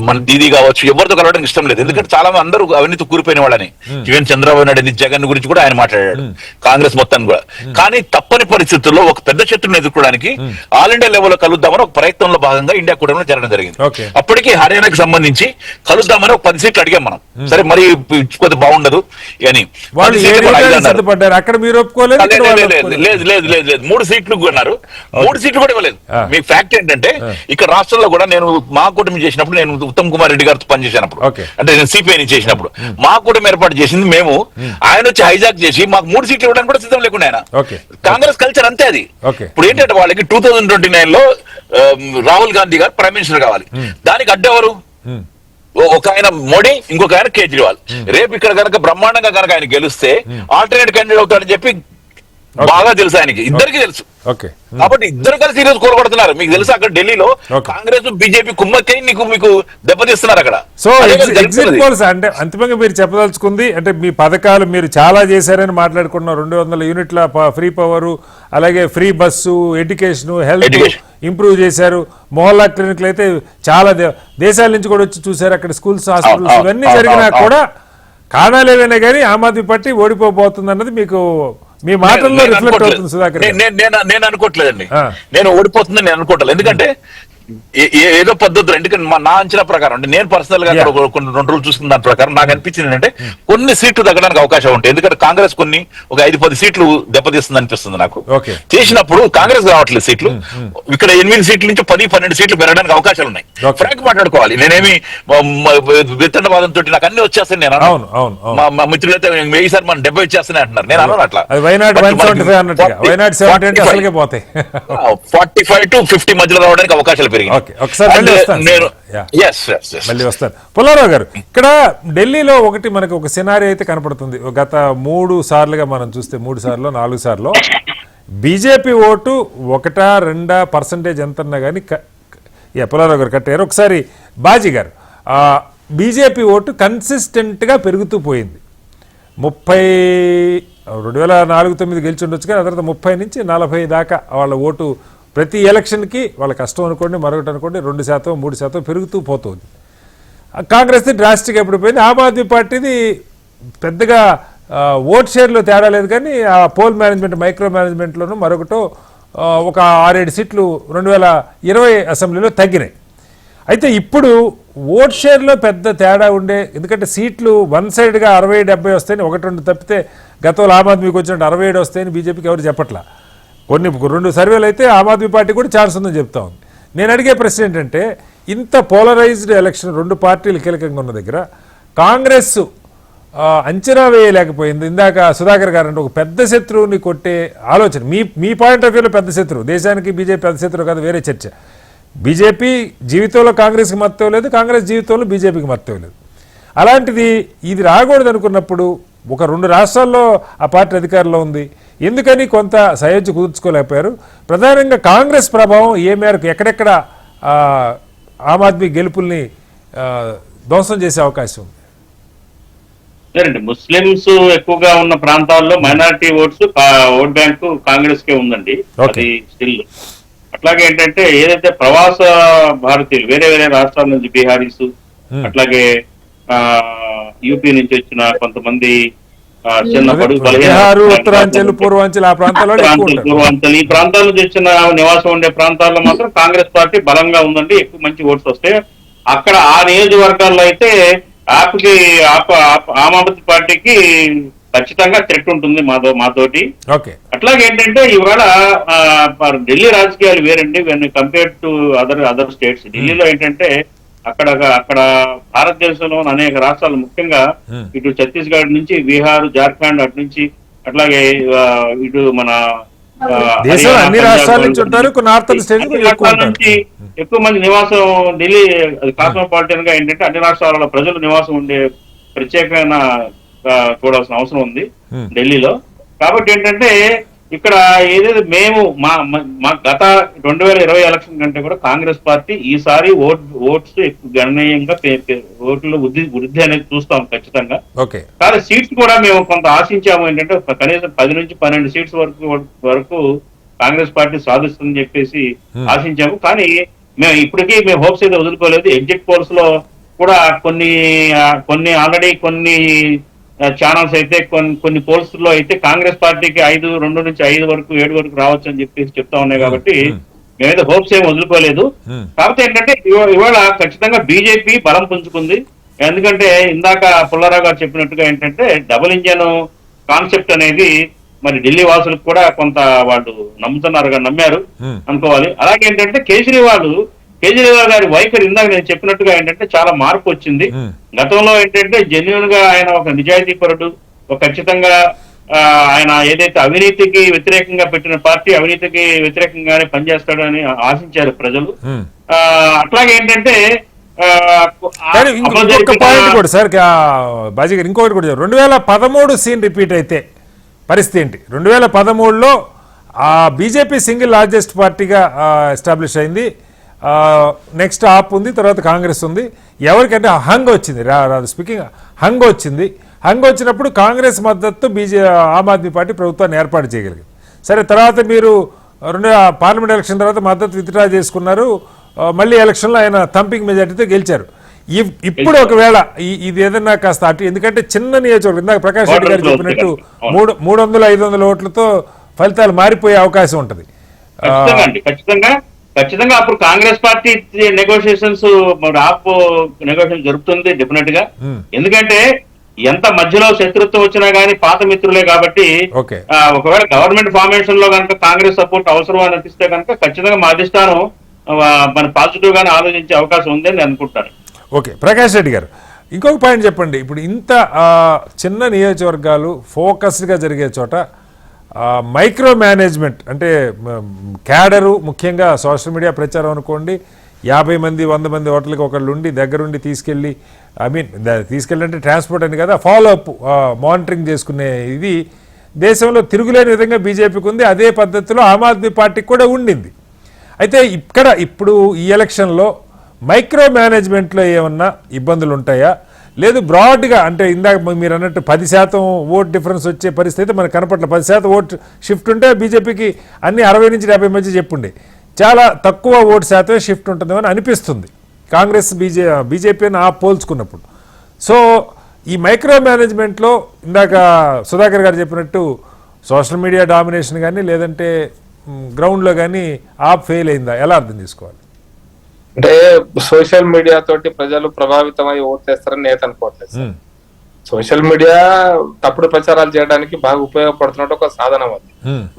మన దీదీ కావచ్చు, ఎవరితో కలవడానికి ఇష్టం లేదు. ఎందుకంటే చాలా మంది అందరూ అవినీతి కూరిపోయిన వాళ్ళని. ఈవెన్ చంద్రబాబు నాయుడు జగన్ గురించి కూడా ఆయన మాట్లాడాడు, కాంగ్రెస్ మొత్తాన్ని కూడా. కానీ తప్పని పరిస్థితుల్లో ఒక పెద్ద శత్రువుని ఎదుర్కోవడానికి ఆల్ ఇండియా లెవెల్లో కలుద్దామని ఒక ప్రయత్నంలో భాగంగా ఇండియా కూటమిలో జరగడం జరిగింది. అప్పటికి హర్యానాకి సంబంధించి కలుద్దామని ఒక 10 సీట్లు అడిగాం మనం. సరే, మరి ఇచ్చుకోతే బాగుండదు అని. అక్కడ మీరు ఒప్పుకోలేదు? లేదు లేదు లేదు లేదు, 3 సీట్లు కొన్నారు. 3 సీట్లు కూడా ఇవ్వలేదు. మీ ఫ్యాక్ట్ ఏంటంటే, ఇక్కడ రాష్ట్రంలో కూడా నేను మా కూటమి చేసినప్పుడు, నేను ఉత్తమ్ కుమార్ రెడ్డి గారితో పనిచేసినప్పుడు, అంటే నేను సిపిఐని చేసినప్పుడు మా కూటమి ఏర్పాటు చేసింది మేము. ఆయన వచ్చి హైజాక్ చేసి మాకు 3 సీట్లు ఇవ్వడానికి కూడా సిద్ధం లేకుండా ఆయన. కాంగ్రెస్ కల్చర్ అంతే అది. ఇప్పుడు ఏంటంటే వాళ్ళకి 2029 లో రాహుల్ గాంధీ గారు ప్రైమ్ మినిస్టర్ కావాలి. దానికి అడ్డెవరు? ఒక ఆయన మోడీ, ఇంకొక ఆయన కేజ్రీవాల్. రేపు ఇక్కడ కనుక బ్రహ్మాండంగా కనుక ఆయన గెలిస్తే ఆల్టర్నేట్ క్యాండిడేట్ అవుతాడని చెప్పి బాగా తెలుసు ఆయనకి, ఇద్దరికి తెలుసు. కాబట్టి ఇద్దరు కలిసి ఈరోజు కోరగొడుతున్నారు. మీకు తెలుసు, అక్కడ ఢిల్లీలో కాంగ్రెస్ బీజేపీ కుమ్మక్కై మీకు దెబ్బతీస్తున్నారు అక్కడ. సో ఎగ్జిట్ పోల్స్ అంటే అంతిమంగా మీరు చెప్పదలుచుకుంది అంటే, మీ పథకాలు మీరు చాలా చేశారని మాట్లాడుకున్నాం. 200 యూనిట్ల ఫ్రీ పవర్, అలాగే free bus, education, health improve చేశారు. మొహల్లా క్లినిక్లు అయితే చాలా దేశాల నుంచి కూడా వచ్చి చూశారు. అక్కడ స్కూల్స్, హాస్పిటల్స్ ఇవన్నీ జరిగినా కూడా కారణాలు ఏవైనా కానీ ఆమ్ ఆద్మీ పార్టీ ఓడిపోబోతుంది అన్నది మీకు మీ మాటల్లో రిఫ్లెక్ట్ అవుతుంది సుధాకర్. నేను అనుకోవట్లేదండి, నేను ఓడిపోతుందని నేను అనుకోవట్లేదు. ఎందుకంటే ఏదో పద్ధతులు, ఎందుకంటే నా అంచనా ప్రకారం అంటే, నేను పర్సనల్ గా కొన్ని 2 రోజులు చూసుకున్న దాని ప్రకారం నాకు అనిపించింది ఏంటంటే, కొన్ని సీట్లు తగ్గడానికి అవకాశం ఉంటాయి. ఎందుకంటే కాంగ్రెస్ ఒక 5-10 సీట్లు దెబ్బతీస్తుంది అనిపిస్తుంది నాకు. చేసినప్పుడు కాంగ్రెస్ రావట్లేదు సీట్లు, ఇక్కడ 8 సీట్ల నుంచి 10-12 సీట్లు పెరగడానికి అవకాశాలు ఉన్నాయి. ఫ్రాంక్ మాట్లాడుకోవాలి. నేనేమి విత్తనవాదంతో నాకు అన్ని వచ్చేస్తాను నేను మా మిత్రులైతే 1000 సార్లు మనం 70 వచ్చేస్తానే అంటున్నారు. నేను అన్నాను అట్లా 45 to 50 మధ్యలో రావడానికి అవకాశాలు పెరిగింది. పుల్లారావు గారు, ఇక్కడ ఢిల్లీలో మనకి ఒక సినారీ అయితే కనపడుతుంది. గత 3 సార్లుగా మనం చూస్తే, 3 సార్లు 4 సార్లు బీజేపీ ఓటు 1-2% ఎంత ఉన్నా కానీ పుల్లారావు గారు కట్టారు. ఒకసారి బాజీ గారు, బీజేపీ ఓటు కన్సిస్టెంట్ గా పెరుగుతూ పోయింది. 2004-9 గెలిచి ఉండొచ్చు, కానీ ఆ తర్వాత 30 నుంచి 40 దాకా వాళ్ళ ఓటు ప్రతి ఎలక్షన్కి వాళ్ళ కష్టం అనుకోండి, మరొకటి అనుకోండి, 2%, 3% పెరుగుతూ పోతుంది. కాంగ్రెస్ది డ్రాస్టిక్గా ఎప్పుడు పోయింది. ఆమ్ ఆద్మీ పార్టీది పెద్దగా ఓట్ షేర్లో తేడా లేదు, కానీ ఆ పోల్ మేనేజ్మెంట్, మైక్రో మేనేజ్మెంట్లోనూ మరొకటో ఒక 6-7 సీట్లు 2020 అసెంబ్లీలో తగ్గినాయి. అయితే ఇప్పుడు ఓట్ షేర్లో పెద్ద తేడా ఉండే, ఎందుకంటే సీట్లు వన్ సైడ్గా 60-70 వస్తాయని 1-2 తప్పితే, గతంలో ఆమ్ ఆద్మీకి వచ్చినట్టు 67 వస్తాయని బీజేపీకి ఎవరు చెప్పట్లా. 2 సర్వేలు అయితే ఆమ్ ఆద్మీ పార్టీ కూడా ఛాన్స్ ఉందని చెప్తా ఉంది. నేను అడిగే ప్రశ్న ఏంటంటే, ఇంత పోలరైజ్డ్ ఎలక్షన్, 2 పార్టీలు కీలకంగా ఉన్న దగ్గర కాంగ్రెస్ అంచనా వేయలేకపోయింది. ఇందాక సుధాకర్ గారు అంటే, ఒక పెద్ద శత్రువుని కొట్టే ఆలోచన, మీ పాయింట్ ఆఫ్ వ్యూలో పెద్ద శత్రువు, దేశానికి బీజేపీ పెద్ద శత్రువు కాదు, వేరే చర్చ. బీజేపీ జీవితంలో కాంగ్రెస్కి మద్దతు లేదు, కాంగ్రెస్ జీవితంలో బీజేపీకి మద్దతు లేదు. అలాంటిది ఇది రాకూడదు అనుకున్నప్పుడు, ఒక 2 రాష్ట్రాల్లో ఆ పార్టీ అధికారంలో ఉంది, ఎందుకని కొంత సయోధ్య కుదుర్చుకోలేకపోయారు? ప్రధానంగా కాంగ్రెస్ ప్రభావం ఏ మేరకు, ఎక్కడెక్కడ ఆమ్ ఆద్మీ గెలుపుల్ని ధ్వంసం చేసే అవకాశం ఉంది? సరేండి, ముస్లింస్ ఎక్కువగా ఉన్న ప్రాంతాల్లో మైనారిటీ ఓట్ బ్యాంకు కాంగ్రెస్ కే ఉందండి, అది స్టిల్. అట్లాగే ఏంటంటే, ఏదైతే ప్రవాస భారతీయులు వేరే వేరే రాష్ట్రాల నుంచి, బీహారీస్, అట్లాగే యూపీ నుంచి వచ్చిన కొంతమంది చిన్న బడుగు బీహారు, ఉత్తరాంచల్, పూర్వాంచల్ ఆ ప్రాంతాల్లో ఎక్కువ ఉంటారు. పూర్వాంచల్ ఈ ప్రాంతాల నుంచి వచ్చిన నివాసం ఉండే ప్రాంతాల్లో మాత్రం కాంగ్రెస్ పార్టీ బలంగా ఉందండి, ఎక్కువ మంచి ఓట్స్ వస్తాయి. అక్కడ ఆ నియోజకవర్గాల్లో అయితే ఆమ్ ఆద్మీ పార్టీకి ఖచ్చితంగా థ్రెట్ ఉంటుంది మాతోటి. అట్లాగే ఏంటంటే ఇవాళ ఢిల్లీ రాజకీయాలు వేరండి when compared to other states. ఢిల్లీలో ఏంటంటే అక్కడ భారతదేశంలో అనేక రాష్ట్రాలు, ముఖ్యంగా ఇటు ఛత్తీస్గఢ్ నుంచి బీహార్, జార్ఖండ్ అటు నుంచి, అట్లాగే ఇటు మన అన్ని రాష్ట్రాల నుంచి ఉంటారు, నుంచి ఎక్కువ మంది నివాసం ఢిల్లీ కాస్మోపాలిటన్ గా ఏంటంటే అన్ని రాష్ట్రాల ప్రజలు నివాసం ఉండే ప్రత్యేకమైన చూడాల్సిన అవసరం ఉంది ఢిల్లీలో. కాబట్టి ఏంటంటే ఇక్కడ ఏదైతే మేము మా గత 2020 ఎలక్షన్ కంటే కూడా కాంగ్రెస్ పార్టీ ఈసారి ఓట్స్ గణనీయంగా ఓట్లు వృద్ధి అనేది చూస్తాం ఖచ్చితంగా. కానీ సీట్స్ కూడా మేము కొంత ఆశించాము, ఏంటంటే కనీసం 10 నుంచి 12 సీట్స్ వరకు కాంగ్రెస్ పార్టీ సాధిస్తుందని చెప్పేసి ఆశించాము. కానీ మేము హోప్స్ అయితే వదులుకోలేదు. ఎగ్జిట్ పోల్స్ లో కూడా కొన్ని ఆల్రెడీ కొన్ని ఛానల్స్ అయితే కొన్ని పోల్స్ లో అయితే కాంగ్రెస్ పార్టీకి 2 నుంచి 5 వరకు 7 వరకు రావచ్చు అని చెప్పేసి చెప్తా ఉన్నాయి. కాబట్టి మేమైతే హోప్స్ ఏమి వదులుకోలేదు. కాకపోతే ఏంటంటే ఇవాళ ఖచ్చితంగా బీజేపీ బలం పుంజుకుంది. ఎందుకంటే ఇందాక పుల్లారావు గారు చెప్పినట్టుగా ఏంటంటే డబుల్ ఇంజన్ కాన్సెప్ట్ అనేది మరి ఢిల్లీ వాసులకు కూడా కొంత వాళ్ళు నమ్మారు అనుకోవాలి. అలాగే ఏంటంటే కేజ్రీవాల్ గారి వైఖరి ఇందాక నేను చెప్పినట్టుగా ఏంటంటే చాలా మార్పు వచ్చింది. గతంలో ఏంటంటే జెన్యున్ గా ఆయన ఒక నిజాయితీ పరుడు, ఖచ్చితంగా ఆయన ఏదైతే అవినీతికి వ్యతిరేకంగా పెట్టిన పార్టీ అవినీతికి వ్యతిరేకంగానే పనిచేస్తాడు అని ఆశించారు ప్రజలు. అట్లాగే ఏంటంటే ఇంకొక పాయింట్ కూడా సార్ బాజీ గారు, ఇంకొకటి కూడా 2013 సీన్ రిపీట్ అయితే పరిస్థితి ఏంటి? 2013లో బీజేపీ సింగిల్ లార్జెస్ట్ పార్టీగా ఎస్టాబ్లిష్ అయింది. నెక్స్ట్ ఆప్ ఉంది, తర్వాత కాంగ్రెస్ ఉంది. ఎవరికంటే హంగ్ వచ్చింది, స్పీకింగ్ హంగ్ వచ్చింది. హంగ్ వచ్చినప్పుడు కాంగ్రెస్ మద్దతు ఆమ్ ఆద్మీ పార్టీ ప్రభుత్వాన్ని ఏర్పాటు చేయగలిగింది. సరే, తర్వాత మీరు పార్లమెంట్ ఎలక్షన్ తర్వాత మద్దతు విత్డ్రా చేసుకున్నారు. మళ్ళీ ఎలక్షన్లో ఆయన థంపింగ్ మెజార్టీతో గెలిచారు. ఇప్పుడు ఒకవేళ ఇది ఏదన్నా కాస్త అటు, ఎందుకంటే చిన్న నియోజకవర్గం, ఇందాక ప్రకాష్ రెడ్డి గారు చెప్పినట్టు 300-500 ఓట్లతో ఫలితాలు మారిపోయే అవకాశం ఉంటుంది. ఖచ్చితంగా అప్పుడు కాంగ్రెస్ పార్టీ నెగోషియేషన్స్ జరుగుతుంది డెఫినెట్ గా. ఎందుకంటే ఎంత మధ్యలో శత్రుత్వం వచ్చినా గానీ పాత మిత్రులే కాబట్టి ఒకవేళ గవర్నమెంట్ ఫార్మేషన్ లో కనుక కాంగ్రెస్ సపోర్ట్ అవసరం అని అనిపిస్తే కనుక ఖచ్చితంగా మా అధిష్టానం మన పాజిటివ్ గానే ఆలోచించే అవకాశం ఉంది అని అనుకుంటాను. ఓకే, ప్రకాష్ రెడ్డి గారు ఇంకొక పాయింట్ చెప్పండి. ఇప్పుడు ఇంత చిన్న నియోజకవర్గాలు ఫోకస్డ్గా జరిగే చోట మైక్రో మేనేజ్మెంట్ అంటే క్యాడరు, ముఖ్యంగా సోషల్ మీడియా ప్రచారం అనుకోండి, 50 మంది 100 మంది ఓటర్లకి ఒకళ్ళు ఉండి దగ్గరుండి తీసుకెళ్ళి తీసుకెళ్ళంటే ట్రాన్స్పోర్ట్ అని కదా, ఫాలో అప్ మానిటరింగ్ చేసుకునే ఇది దేశంలో తిరుగులేని విధంగా బీజేపీకి ఉంది. అదే పద్ధతిలో ఆమ్ ఆద్మీ పార్టీకి కూడా ఉండింది. అయితే ఇప్పుడు ఈ ఎలక్షన్లో మైక్రో మేనేజ్మెంట్లో ఏమన్నా ఇబ్బందులు ఉంటాయా? లేదు బ్రాడ్గా, అంటే ఇందాక మీరు అన్నట్టు 10% ఓట్ డిఫరెన్స్ వచ్చే పరిస్థితి మనకు కనపట్ల. 10% ఓట్ షిఫ్ట్ ఉంటే బీజేపీకి అన్ని 60 నుంచి 70 మధ్య చెప్పుండే, చాలా తక్కువ ఓటు శాతమే షిఫ్ట్ ఉంటుందేమని అనిపిస్తుంది కాంగ్రెస్ బీజేపీని పోల్చుకున్నప్పుడు. సో ఈ మైక్రో మేనేజ్మెంట్లో ఇందాక సుధాకర్ గారు చెప్పినట్టు సోషల్ మీడియా డామినేషన్ కానీ లేదంటే గ్రౌండ్లో కానీ ఫెయిల్ అయిందా? ఎలా అర్థం చేసుకోవాలి? అంటే సోషల్ మీడియా తోటి ప్రజలు ప్రభావితమై ఓట్లేస్తారని నేను అనుకోవట్లేదు. సోషల్ మీడియా తప్పుడు ప్రచారాలు చేయడానికి బాగా ఉపయోగపడుతున్నట్టు ఒక సాధనం అది.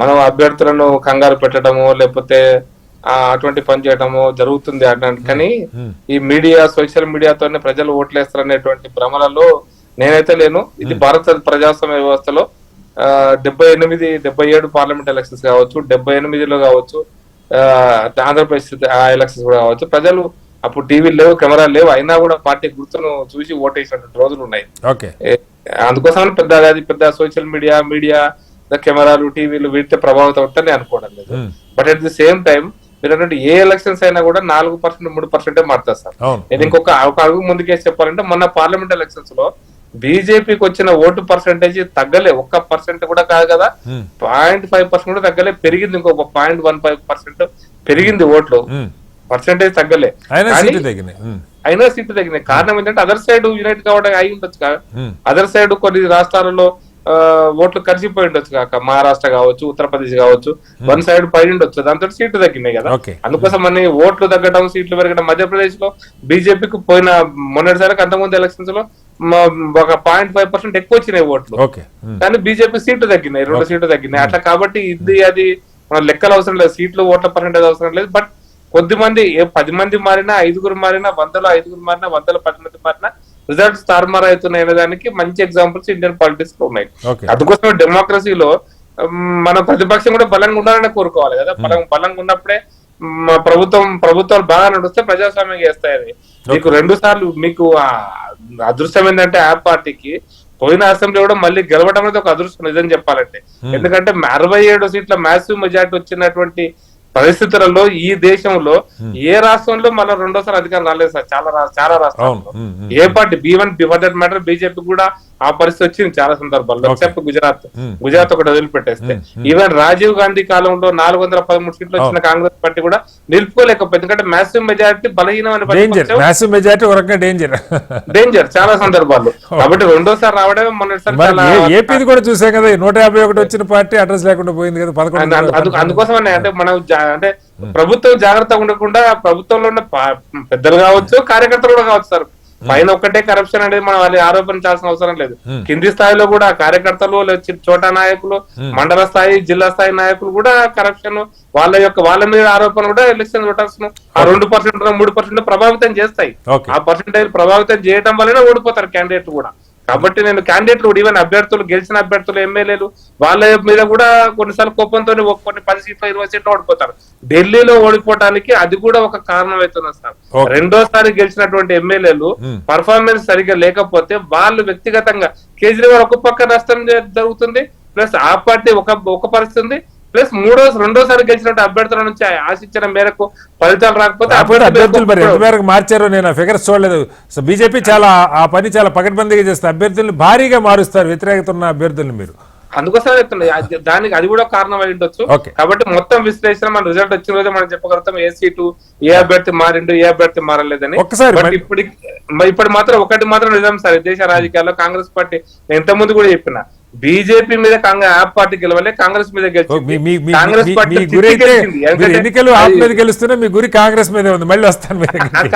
మనం అభ్యర్థులను కంగారు పెట్టడము లేకపోతే అటువంటి పని చేయడము జరుగుతుంది అనడానికి. కానీ ఈ మీడియా సోషల్ మీడియాతోనే ప్రజలు ఓట్లేస్తారనేటువంటి భ్రమలలో నేనైతే లేను. ఇది భారత ప్రజాస్వామ్య వ్యవస్థలో 78-77 పార్లమెంట్ ఎలక్షన్స్ కావచ్చు, 78లో కావచ్చు, ఆంధ్రప్రదేశ్ ఎలక్షన్స్ కూడా కావచ్చు, ప్రజలు అప్పుడు టీవీలు లేవు, కెమెరాలు లేవు, అయినా కూడా పార్టీ గుర్తును చూసి ఓటేసినటువంటి రోజులు ఉన్నాయి. అందుకోసం పెద్ద సోషల్ మీడియా కెమెరాలు టీవీలు వీటితో ప్రభావితం అవుతారని అనుకోవడం లేదు. But at the same time మీరు అన్నట్టు ఏ ఎలక్షన్స్ అయినా కూడా 4% 3% మారుతారు సార్. నేను ఇంకొక అడుగు ముందుకేసి చెప్పాలంటే మొన్న పార్లమెంట్ ఎలక్షన్స్ లో బీజేపీకి వచ్చిన ఓటు పర్సెంటేజ్ తగ్గలే, 1% కూడా కాదు కదా, 0.5% కూడా తగ్గలే, పెరిగింది. ఇంకొక 0.15% పెరిగింది ఓట్లు, పర్సెంటేజ్ తగ్గలే, అయినా సీట్లు తగ్గినాయి. కారణం ఏంటంటే అదర్ సైడ్ యునైట్ కావడం అయి ఉండొచ్చు కదా. అదర్ సైడ్ కొన్ని రాష్ట్రాలలో ఓట్లు కలిసిపోయి ఉండొచ్చు కాక, మహారాష్ట్ర కావచ్చు, ఉత్తరప్రదేశ్ కావచ్చు, వన్ సైడ్ పడి ఉండొచ్చు, దాంతో సీట్లు తగ్గినాయి కదా. అందుకోసం అని ఓట్లు తగ్గడం, సీట్లు పెరగడం. మధ్యప్రదేశ్ లో బీజేపీకి పోయిన మొన్నటిసారికి అంతకుముందు ఎలక్షన్స్ లో ఒక 0.5% ఎక్కువ వచ్చినాయి ఓట్లు, కానీ బీజేపీ సీట్లు తగ్గినాయి, 2 సీట్లు తగ్గినాయి అట్లా. కాబట్టి ఇది అది మన లెక్కలు అవసరం లేదు, సీట్లు ఓట్ల పర్సెంటేజ్ అవసరం లేదు. బట్ కొద్ది మంది 10 మంది మారినా, 5 మారినా, 100లో 5 మారినా, 100లో 10 మంది మారినా రిజల్ట్స్ తారుమారు అవుతున్నాయి అనే దానికి మంచి ఎగ్జాంపుల్స్ ఇండియన్ పాలిటిక్స్ లో ఉన్నాయి. అందుకోసం డెమోక్రసీలో మన ప్రతిపక్షం కూడా బలంగా ఉండాలని కోరుకోవాలి కదా. బలంగా ఉన్నప్పుడే ప్రభుత్వాలు బాగా నడుస్తే ప్రజాస్వామ్యం చేస్తాయని. మీకు 2 సార్లు మీకు అదృష్టం ఏంటంటే యాప్ పార్టీకి పోయిన అసెంబ్లీ కూడా మళ్ళీ గెలవడం అనేది ఒక అదృష్టం నిజం చెప్పాలంటే. ఎందుకంటే 67 సీట్ల మ్యాసివ్ మెజార్టీ వచ్చినటువంటి పరిస్థితులలో ఈ దేశంలో ఏ రాష్ట్రంలో మళ్ళీ 2వ సారి అధికారం రాలేదు సార్. చాలా రాష్ట్రాల్లో ఏ పార్టీ B1 మ్యాటర్ బీజేపీ కూడా ఆ పరిస్థితి వచ్చింది చాలా సందర్భాల్లో, ఎక్సెప్ట్ గుజరాత్ ఒకటి వదిలిపెట్టేస్తే. ఈవెన్ రాజీవ్ గాంధీ కాలంలో 413 సీట్లు వచ్చిన కాంగ్రెస్ పార్టీ కూడా నిలుపుకోలేకపోయింది. ఎందుకంటే మ్యాసివ్ మెజారిటీ బలహీనమైన డేంజర్ చాలా సందర్భాల్లో. కాబట్టి 2వ సారి రావడమే మొన్నటిసారి ఏపీ కూడా చూసాం కదా, 151 వచ్చిన పార్టీ అడ్రస్ లేకుండా పోయింది కదా 11. అందుకోసం అంటే మనం అంటే ప్రభుత్వం జాగ్రత్తగా ఉండకుండా, ప్రభుత్వంలో ఉన్న పెద్దలు కావచ్చు, కార్యకర్తలు కూడా కావచ్చు సార్, పైన ఒక్కటే కరప్షన్ అనేది మనం అది ఆరోపించాల్సిన అవసరం లేదు. కింది స్థాయిలో కూడా కార్యకర్తలు, చోటా నాయకులు, మండల స్థాయి, జిల్లా స్థాయి నాయకులు కూడా కరప్షన్ వాళ్ళ మీద ఆరోపణ కూడా ఎలక్షన్ ఓటర్స్ ను ఆ 2% 3% ప్రభావితం చేస్తాయి. ఆ పర్సెంటేజ్ ప్రభావితం చేయడం వల్లనే ఓడిపోతారు క్యాండిడేట్లు కూడా. కాబట్టి నేను క్యాండిడేట్లు ఈవెన్ అభ్యర్థులు, గెలిచిన అభ్యర్థులు, ఎమ్మెల్యేలు వాళ్ళ మీద కూడా కొన్నిసార్లు కోపంతో కొన్ని 10 సీట్లు 20 సీట్లు ఓడిపోతారు. ఢిల్లీలో ఓడిపోవడానికి అది కూడా ఒక కారణం అవుతుంది సార్. 2వ సారి గెలిచినటువంటి ఎమ్మెల్యేలు పర్ఫార్మెన్స్ సరిగ్గా లేకపోతే వాళ్ళు వ్యక్తిగతంగా కేజ్రీవాల్ ఒక పక్క నష్టం జరుగుతుంది, ప్లస్ ఆ పార్టీ ఒక పరిస్థితి, ప్లస్ 2వ సారి గెలిచినట్టు అభ్యర్థుల నుంచి ఆశించిన మేరకు ఫలితాలు రాకపోతే అభ్యర్థులు మార్చారు. నేను ఫిగర్స్ చూడలేదు. సో బీజేపీ చాలా ఆ పని చాలా పకడ్బందీగా చేస్తారు, అభ్యర్థులను భారీగా మారుస్తారు వ్యతిరేకత ఉన్న అభ్యర్థులను. మీరు అందుకోసం దానికి అది కూడా కారణం అయి ఉండొచ్చు. కాబట్టి మొత్తం విశ్లేషణ మన రిజల్ట్ వచ్చిన రోజే మనం చెప్పగలుగుతాం ఏ సీటు, ఏ అభ్యర్థి మారిండు, ఏ అభ్యర్థి మారలేదని. ఇప్పుడు మాత్రం ఒకటి మాత్రం నిజం సార్, దేశ రాజకీయాల్లో కాంగ్రెస్ పార్టీ నేను ఇంతకుముందు కూడా చెప్పిన, బీజేపీ మీద యాప్ పార్టీ గెలవలే, కాంగ్రెస్ మీద గెలిచింది. కాంగ్రెస్ పార్టీ ఎన్నికలు ఆప్ మీద గెలుస్తున్నా మీ గురి కాంగ్రెస్ మీద ఉంది. మళ్ళీ వస్తాను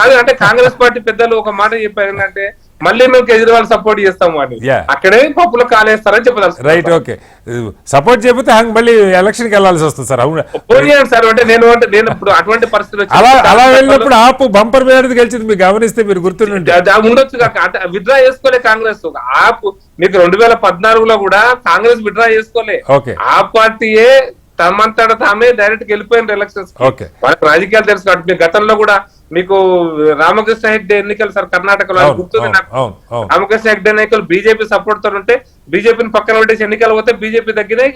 కాదు అంటే కాంగ్రెస్ పార్టీ పెద్దలు ఒక మాట చెప్పారు ఏంటంటే, మళ్ళీ మేము కేజ్రీవాల్ సపోర్ట్ చేస్తాము అని, అక్కడే పప్పులు కాలేస్తారని చెప్పారు. Right, okay. సపోర్ట్ చేయకపోతే మళ్ళీ ఎలక్షన్ కి వెళ్లాల్సి వస్తుంది సార్. అవును సార్, అంటే నేను ఇప్పుడు అటువంటి పరిస్థితి అలా వెళ్ళినప్పుడు ఆపు బంపర్ మీద గెలిచింది మీరు గమనిస్తే, మీరు గుర్తుండే ఉండొచ్చు. విత్డ్రా చేసుకోలే కాంగ్రెస్. ఆప్ మీకు 2014లో కూడా కాంగ్రెస్ విత్డ్రా చేసుకోలే, ఆ పార్టీయే తమంతట తామే డైరెక్ట్ వెళ్ళిపోయిన ఎలక్షన్స్. వాళ్ళకి రాజకీయాలు తెలుసు కాబట్టి. గతంలో కూడా మీకు రామకృష్ణ హెగ్డే ఎన్నికలు సార్ కర్ణాటకలో గుర్తుంది నాకు. రామకృష్ణ హెగ్డే ఎన్నికలు బీజేపీ సపోర్ట్ తో ఉంటే బీజేపీని పక్కన పెట్టేసి ఎన్నికలు పోతే బీజేపీ తగ్గినాయి,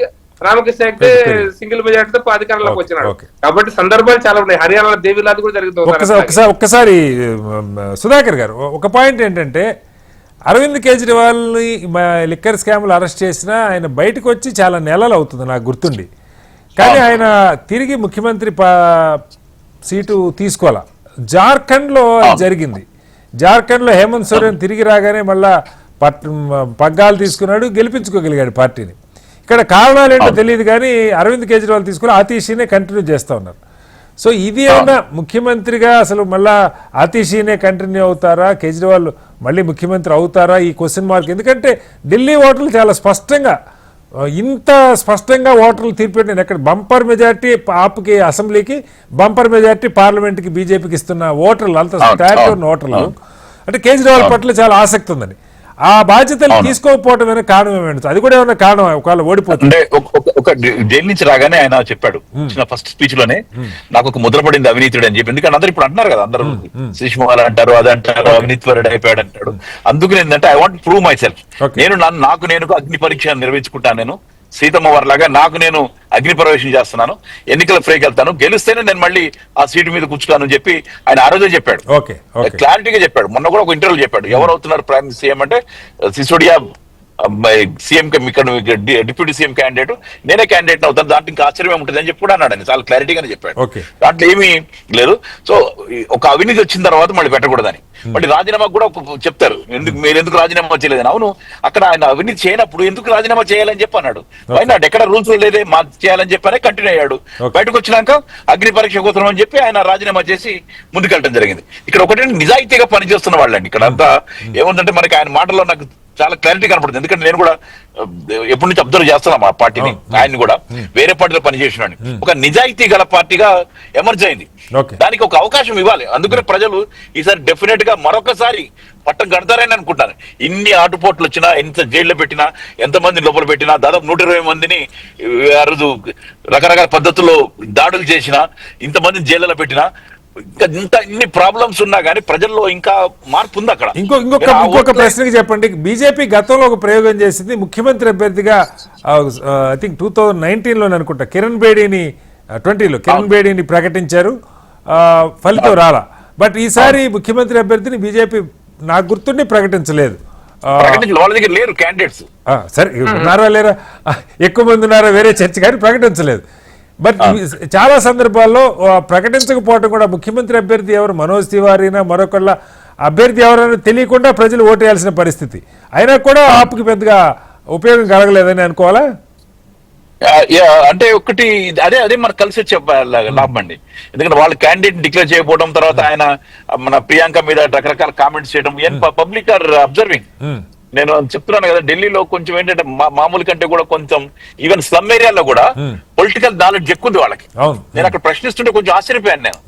రామకృష్ణ హెగ్డే సింగిల్ మెజార్టీతో అధికారంలోకి వచ్చినాడు. కాబట్టి సందర్భాలు చాలా ఉన్నాయి. హర్యానాలో దేవిలాది కూడా జరుగుతుంది. ఒక్కసారి సుధాకర్ గారు ఒక పాయింట్ ఏంటంటే, అరవింద్ కేజ్రీవాల్ ని లిక్కర్ స్కామ్లు అరెస్ట్ చేసినా ఆయన బయటకు వచ్చి చాలా నెలలు అవుతుంది నాకు గుర్తుండి, కానీ ఆయన తిరిగి ముఖ్యమంత్రి సీటు తీసుకోవాలా. జార్ఖండ్లో జరిగింది. జార్ఖండ్లో హేమంత్ సోరెన్ తిరిగి రాగానే మళ్ళా పగ్గాలు తీసుకున్నాడు, గెలిపించుకోగలిగాడు పార్టీని. ఇక్కడ కారణాలు ఏంటో తెలియదు కానీ అరవింద్ కేజ్రీవాల్ తీసుకుని ఆతిషీనే కంటిన్యూ చేస్తూ ఉన్నారు. సో ఇది ఏమన్నా ముఖ్యమంత్రిగా అసలు మళ్ళా ఆతిషీనే కంటిన్యూ అవుతారా, కేజ్రీవాల్ మళ్ళీ ముఖ్యమంత్రి అవుతారా, ఈ క్వశ్చన్ మార్క్. ఎందుకంటే ఢిల్లీ ఓటర్లు చాలా స్పష్టంగా, ఇంత స్పష్టంగా ఓటర్లు తీర్పెట్టిన ఎక్కడ బంపర్ మెజార్టీ ఆప్కి అసెంబ్లీకి, బంపర్ మెజార్టీ పార్లమెంట్కి బీజేపీకి ఇస్తున్న ఓటర్లు, అంత స్టాట్ ఉన్న ఓటర్లు అంటే కేజ్రీవాల్ పట్ల చాలా ఆసక్తి ఉందని. ఆ బాధ్యతలు తీసుకోకపోవడం అనే కారణం ఏమైనా, అది కూడా ఏమైనా కారణం ఒకవేళ ఓడిపోతుంది. ఒక జైలు నుంచి రాగానే ఆయన చెప్పాడు ఫస్ట్ స్పీచ్ లోనే, నాకు ఒక ముద్ర పడింది అవినీతుడు అని చెప్పి. ఎందుకంటే అందరూ ఇప్పుడు అంటున్నారు కదా, అందరూ శిశుమాల్ అంటారు, అది అంటారు, అవినీతిపరుడు అయిపోయాడు అంటాడు. అందుకని ఏంటంటే I want prove my self, నాకు నేను అగ్ని పరీక్ష నిర్వహించుకుంటాను, నేను సీతమ్మ వారిలాగా నాకు నేను అగ్ని ప్రవేశం చేస్తున్నాను, ఎన్నికల ఫ్రేకి వెళ్తాను, గెలిస్తేనే నేను మళ్ళీ ఆ సీటు మీద కూర్చున్నాను అని చెప్పి ఆయన ఆ రోజే చెప్పాడు. క్లారిటీగా చెప్పాడు. మొన్న కూడా ఒక ఇంటర్వ్యూ చెప్పాడు, ఎవరు అవుతున్నారు ప్రైమ్ సీఎం అంటే సిసోడియా సీఎం ఇక్కడ డిప్యూటీ సీఎం క్యాండిడేట్ నేనే క్యాండిడేట్ అవుతాను, దాంట్లో ఇంకా ఆశ్చర్యం ఉంటుంది అని చెప్పి కూడా అన్నాడు. చాలా క్లారిటీగానే చెప్పాడు. దాంట్లో ఏమీ లేదు. సో ఒక అవినీతి వచ్చిన తర్వాత మళ్ళీ పెట్టకూడదని, మళ్ళీ రాజీనామా కూడా చెప్తారు. మీరు ఎందుకు రాజీనామా చేయలేదని. అవును, అక్కడ ఆయన అవినీతి చేయనప్పుడు ఎందుకు రాజీనామా చేయాలని చెప్పి అన్నాడు. ఆయన ఎక్కడ రూల్స్ లేదే మా చేయాలని చెప్పి కంటిన్యూ అయ్యాడు. బయటకు వచ్చినాక అగ్ని పరీక్ష కోసం అని చెప్పి ఆయన రాజీనామా చేసి ముందుకెళ్ళడం జరిగింది. ఇక్కడ ఒకటి నిజాయితీగా పనిచేస్తున్న వాళ్ళండి. ఇక్కడ అంతా ఏముందంటే మనకి ఆయన మాటల్లో నాకు చాలా క్లారిటీ కనపడుతుంది. ఎందుకంటే నేను కూడా ఎప్పటి నుంచి అబ్జర్వ్ చేస్తున్నాం ఆ పార్టీని, ఆయన్ని కూడా వేరే పార్టీలో పనిచేసినాడు. ఒక నిజాయితీ గల పార్టీగా ఎమర్జ్ అయింది. దానికి ఒక అవకాశం ఇవ్వాలి. అందుకనే ప్రజలు ఈసారి డెఫినెట్ గా మరొకసారి పట్టం కడతారని అనుకుంటాను. ఇన్ని ఆటుపోట్లు వచ్చినా, ఎంత జైల్లో పెట్టినా, ఎంతమంది లోపల పెట్టినా, దాదాపు 120 మందిని ఆ రోజు రకరకాల పద్ధతుల్లో దాడులు చేసినా, ఇంతమందిని జైల్లో పెట్టినా, ఇంకా ఇన్ని ప్రాబ్లమ్స్ ఉన్నా కానీ ప్రజల్లో ఇంకా మార్పు ఉంది. అక్కడ ఇంకొక ప్రశ్నకి చెప్పండి. బీజేపీ గతంలో ఒక ప్రయోగం చేసింది. ముఖ్యమంత్రి అభ్యర్థిగా ఐ థింక్ 2019లో అనుకుంటా కిరణ్ బేడీని 20లో కిరణ్ బేడీని ప్రకటించారు. ఫలితం రాలా. బట్ ఈసారి ముఖ్యమంత్రి అభ్యర్థిని బీజేపీ నాకు గుర్తుండి ప్రకటించలేదు. వాళ్ళ దగ్గర లేరు క్యాండిడేట్స్. సరే, ఉన్నారా లేరా, ఎక్కువ మంది ఉన్నారా వేరే చర్చ, కానీ ప్రకటించలేదు. బట్ చాలా సందర్భాల్లో ప్రకటించకపోవడం కూడా ముఖ్యమంత్రి అభ్యర్థి ఎవరు, మనోజ్ తివారీనా మరొకళ్ళ అభ్యర్థి ఎవరైనా తెలియకుండా ప్రజలు ఓటేయాల్సిన పరిస్థితి. అయినా కూడా ఆప్కి పెద్దగా ఉపయోగం కలగలేదని అనుకోవాలా? అంటే ఒకటి అదే మనకు కలిసి వచ్చే లాభం అండి. ఎందుకంటే వాళ్ళు క్యాండిడేట్ డిక్లేర్ చేయకపోవడం, తర్వాత ఆయన మన ప్రియాంక మీద రకరకాల కామెంట్స్ చేయడం, పబ్లిక్ ఆర్ అబ్జర్వింగ్. నేను చెప్తున్నాను కదా, ఢిల్లీలో కొంచెం ఏంటంటే మామూలు కంటే కూడా కొంచెం ఈవెన్ స్లమ్ ఏరియాలో కూడా పొలిటికల్ నాలెడ్జ్ ఎక్కువ ఉంది వాళ్ళకి. నేను అక్కడ ప్రశ్నిస్తుంటే కొంచెం ఆశ్చర్యపోయాను నేను.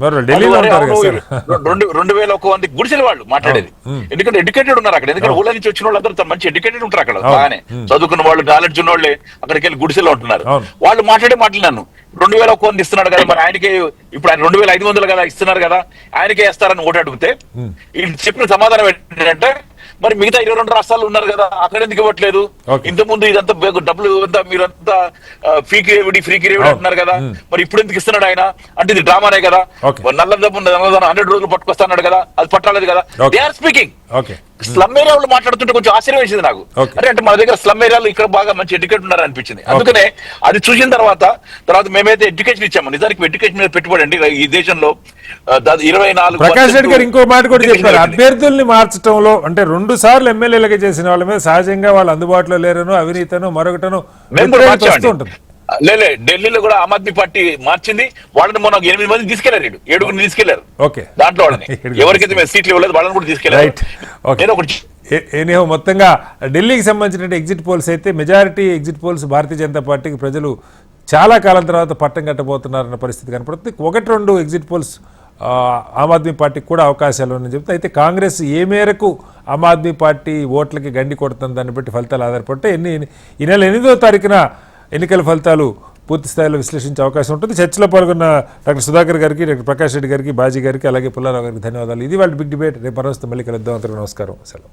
2001 గుడిసెల వాళ్ళు మాట్లాడేది. ఎందుకంటే ఎడ్యుకేటెడ్ ఉన్నారు అక్కడ. ఎందుకంటే ఊళ్ళ నుంచి వచ్చిన వాళ్ళందరూ మంచి ఎడ్యుకేటెడ్ ఉంటారు అక్కడ, బాగానే చదువుకున్న వాళ్ళు, నాలెడ్జ్ ఉన్న వాళ్ళే అక్కడికి వెళ్ళి గుడిసెలో ఉంటున్నారు. వాళ్ళు మాట్లాడినాను 2001 ఇస్తున్నాడు కదా, మరి ఆయనకే ఇప్పుడు ఆయన 2500 కదా ఇస్తున్నారు కదా, ఆయనకే వేస్తారని ఓటు అడిగితే చెప్పిన సమాధానం ఏంటంటే, మరి మిగతా 22 రాష్ట్రాలు ఉన్నారు కదా, అక్కడ ఎందుకు ఇవ్వట్లేదు? ఇంతకుముందు ఇదంతా డబ్బులు మీరంతా ఫ్రీకి అంటున్నారు కదా, మరి ఇప్పుడు ఎందుకు ఇస్తున్నాడు ఆయన? అంటే ఇది డ్రామానే కదా. నల్లదనం 100 రోజులు పట్టుకొస్తాడు కదా, అది పట్టాలేదు కదా. They are speaking. Slum area వాళ్ళు మాట్లాడుతుంటే కొంచెం ఆశ్చర్యం వేసింది నాకు. అంటే మన దగ్గర స్లమ్ ఏరియాలో ఇక్కడ బాగా మంచి ఎడ్యుకేట్ ఉన్నారు అనిపించింది. అందుకనే అది చూసిన తర్వాత మేమైతే ఎడ్యుకేషన్ ఇచ్చాము. నిజానికి ఎడ్యుకేషన్ మీద పెట్టుబడి అండి ఈ దేశంలో 24. ప్రకాష్ రెడ్డి గారు ఇంకో మాట కూడా చెప్పారు, అభ్యర్థుల్ని మార్చడంలో అంటే 2 సార్లు ఎమ్మెల్యేలుగా చేసిన వాళ్ళ మీద సహజంగా వాళ్ళు అందుబాటులో లేరను, అవినీతను మరొకటను ఉంటుంది. లేలే, ఢిల్లీలో కూడా ఆమ్ ఆద్మీ పార్టీ మార్చింది. వాళ్ళని మొన్న 8 మందిని తీసుకెళ్లారు, 7 తీసుకెళ్లారు. దాంట్లో వాళ్ళని ఎవరికైతే మేము సీట్లు ఇవ్వలేదు వాళ్ళని కూడా తీసుకెళ్లారు. ఎనీహో మొత్తంగా ఢిల్లీకి సంబంధించిన ఎగ్జిట్ పోల్స్ అయితే majority exit polls Bharatiya Janata పార్టీకి ప్రజలు చాలా కాలం తర్వాత పట్టం కట్టబోతున్నారన్న పరిస్థితి కనపడుతుంది. 1-2 ఎగ్జిట్ పోల్స్ ఆమ్ ఆద్మీ పార్టీకి కూడా అవకాశాలు ఉన్నాయని చెప్తే, అయితే కాంగ్రెస్ ఏ మేరకు ఆమ్ ఆద్మీ పార్టీ ఓట్లకి గండి కొడుతుంది దాన్ని బట్టి ఫలితాలు ఆధారపడితే ఈ నెల 8వ తారీఖున ఎన్నికల ఫలితాలు పూర్తి స్థాయిలో విశ్లేషించే అవకాశం ఉంటుంది. చర్చలో పాల్గొన్న డాక్టర్ సుధాకర్ గారికి, డాక్టర్ ప్రకాష్ రెడ్డి గారికి, బాజీ గారికి, అలాగే పుల్లారావు గారికి ధన్యవాదాలు. ఇది వాళ్ళ బిగ్ డిబేట్. రేపు మరొస్తే మళ్ళీ కలుద్దాం. అందరికీ నమస్కారం. సెలవు.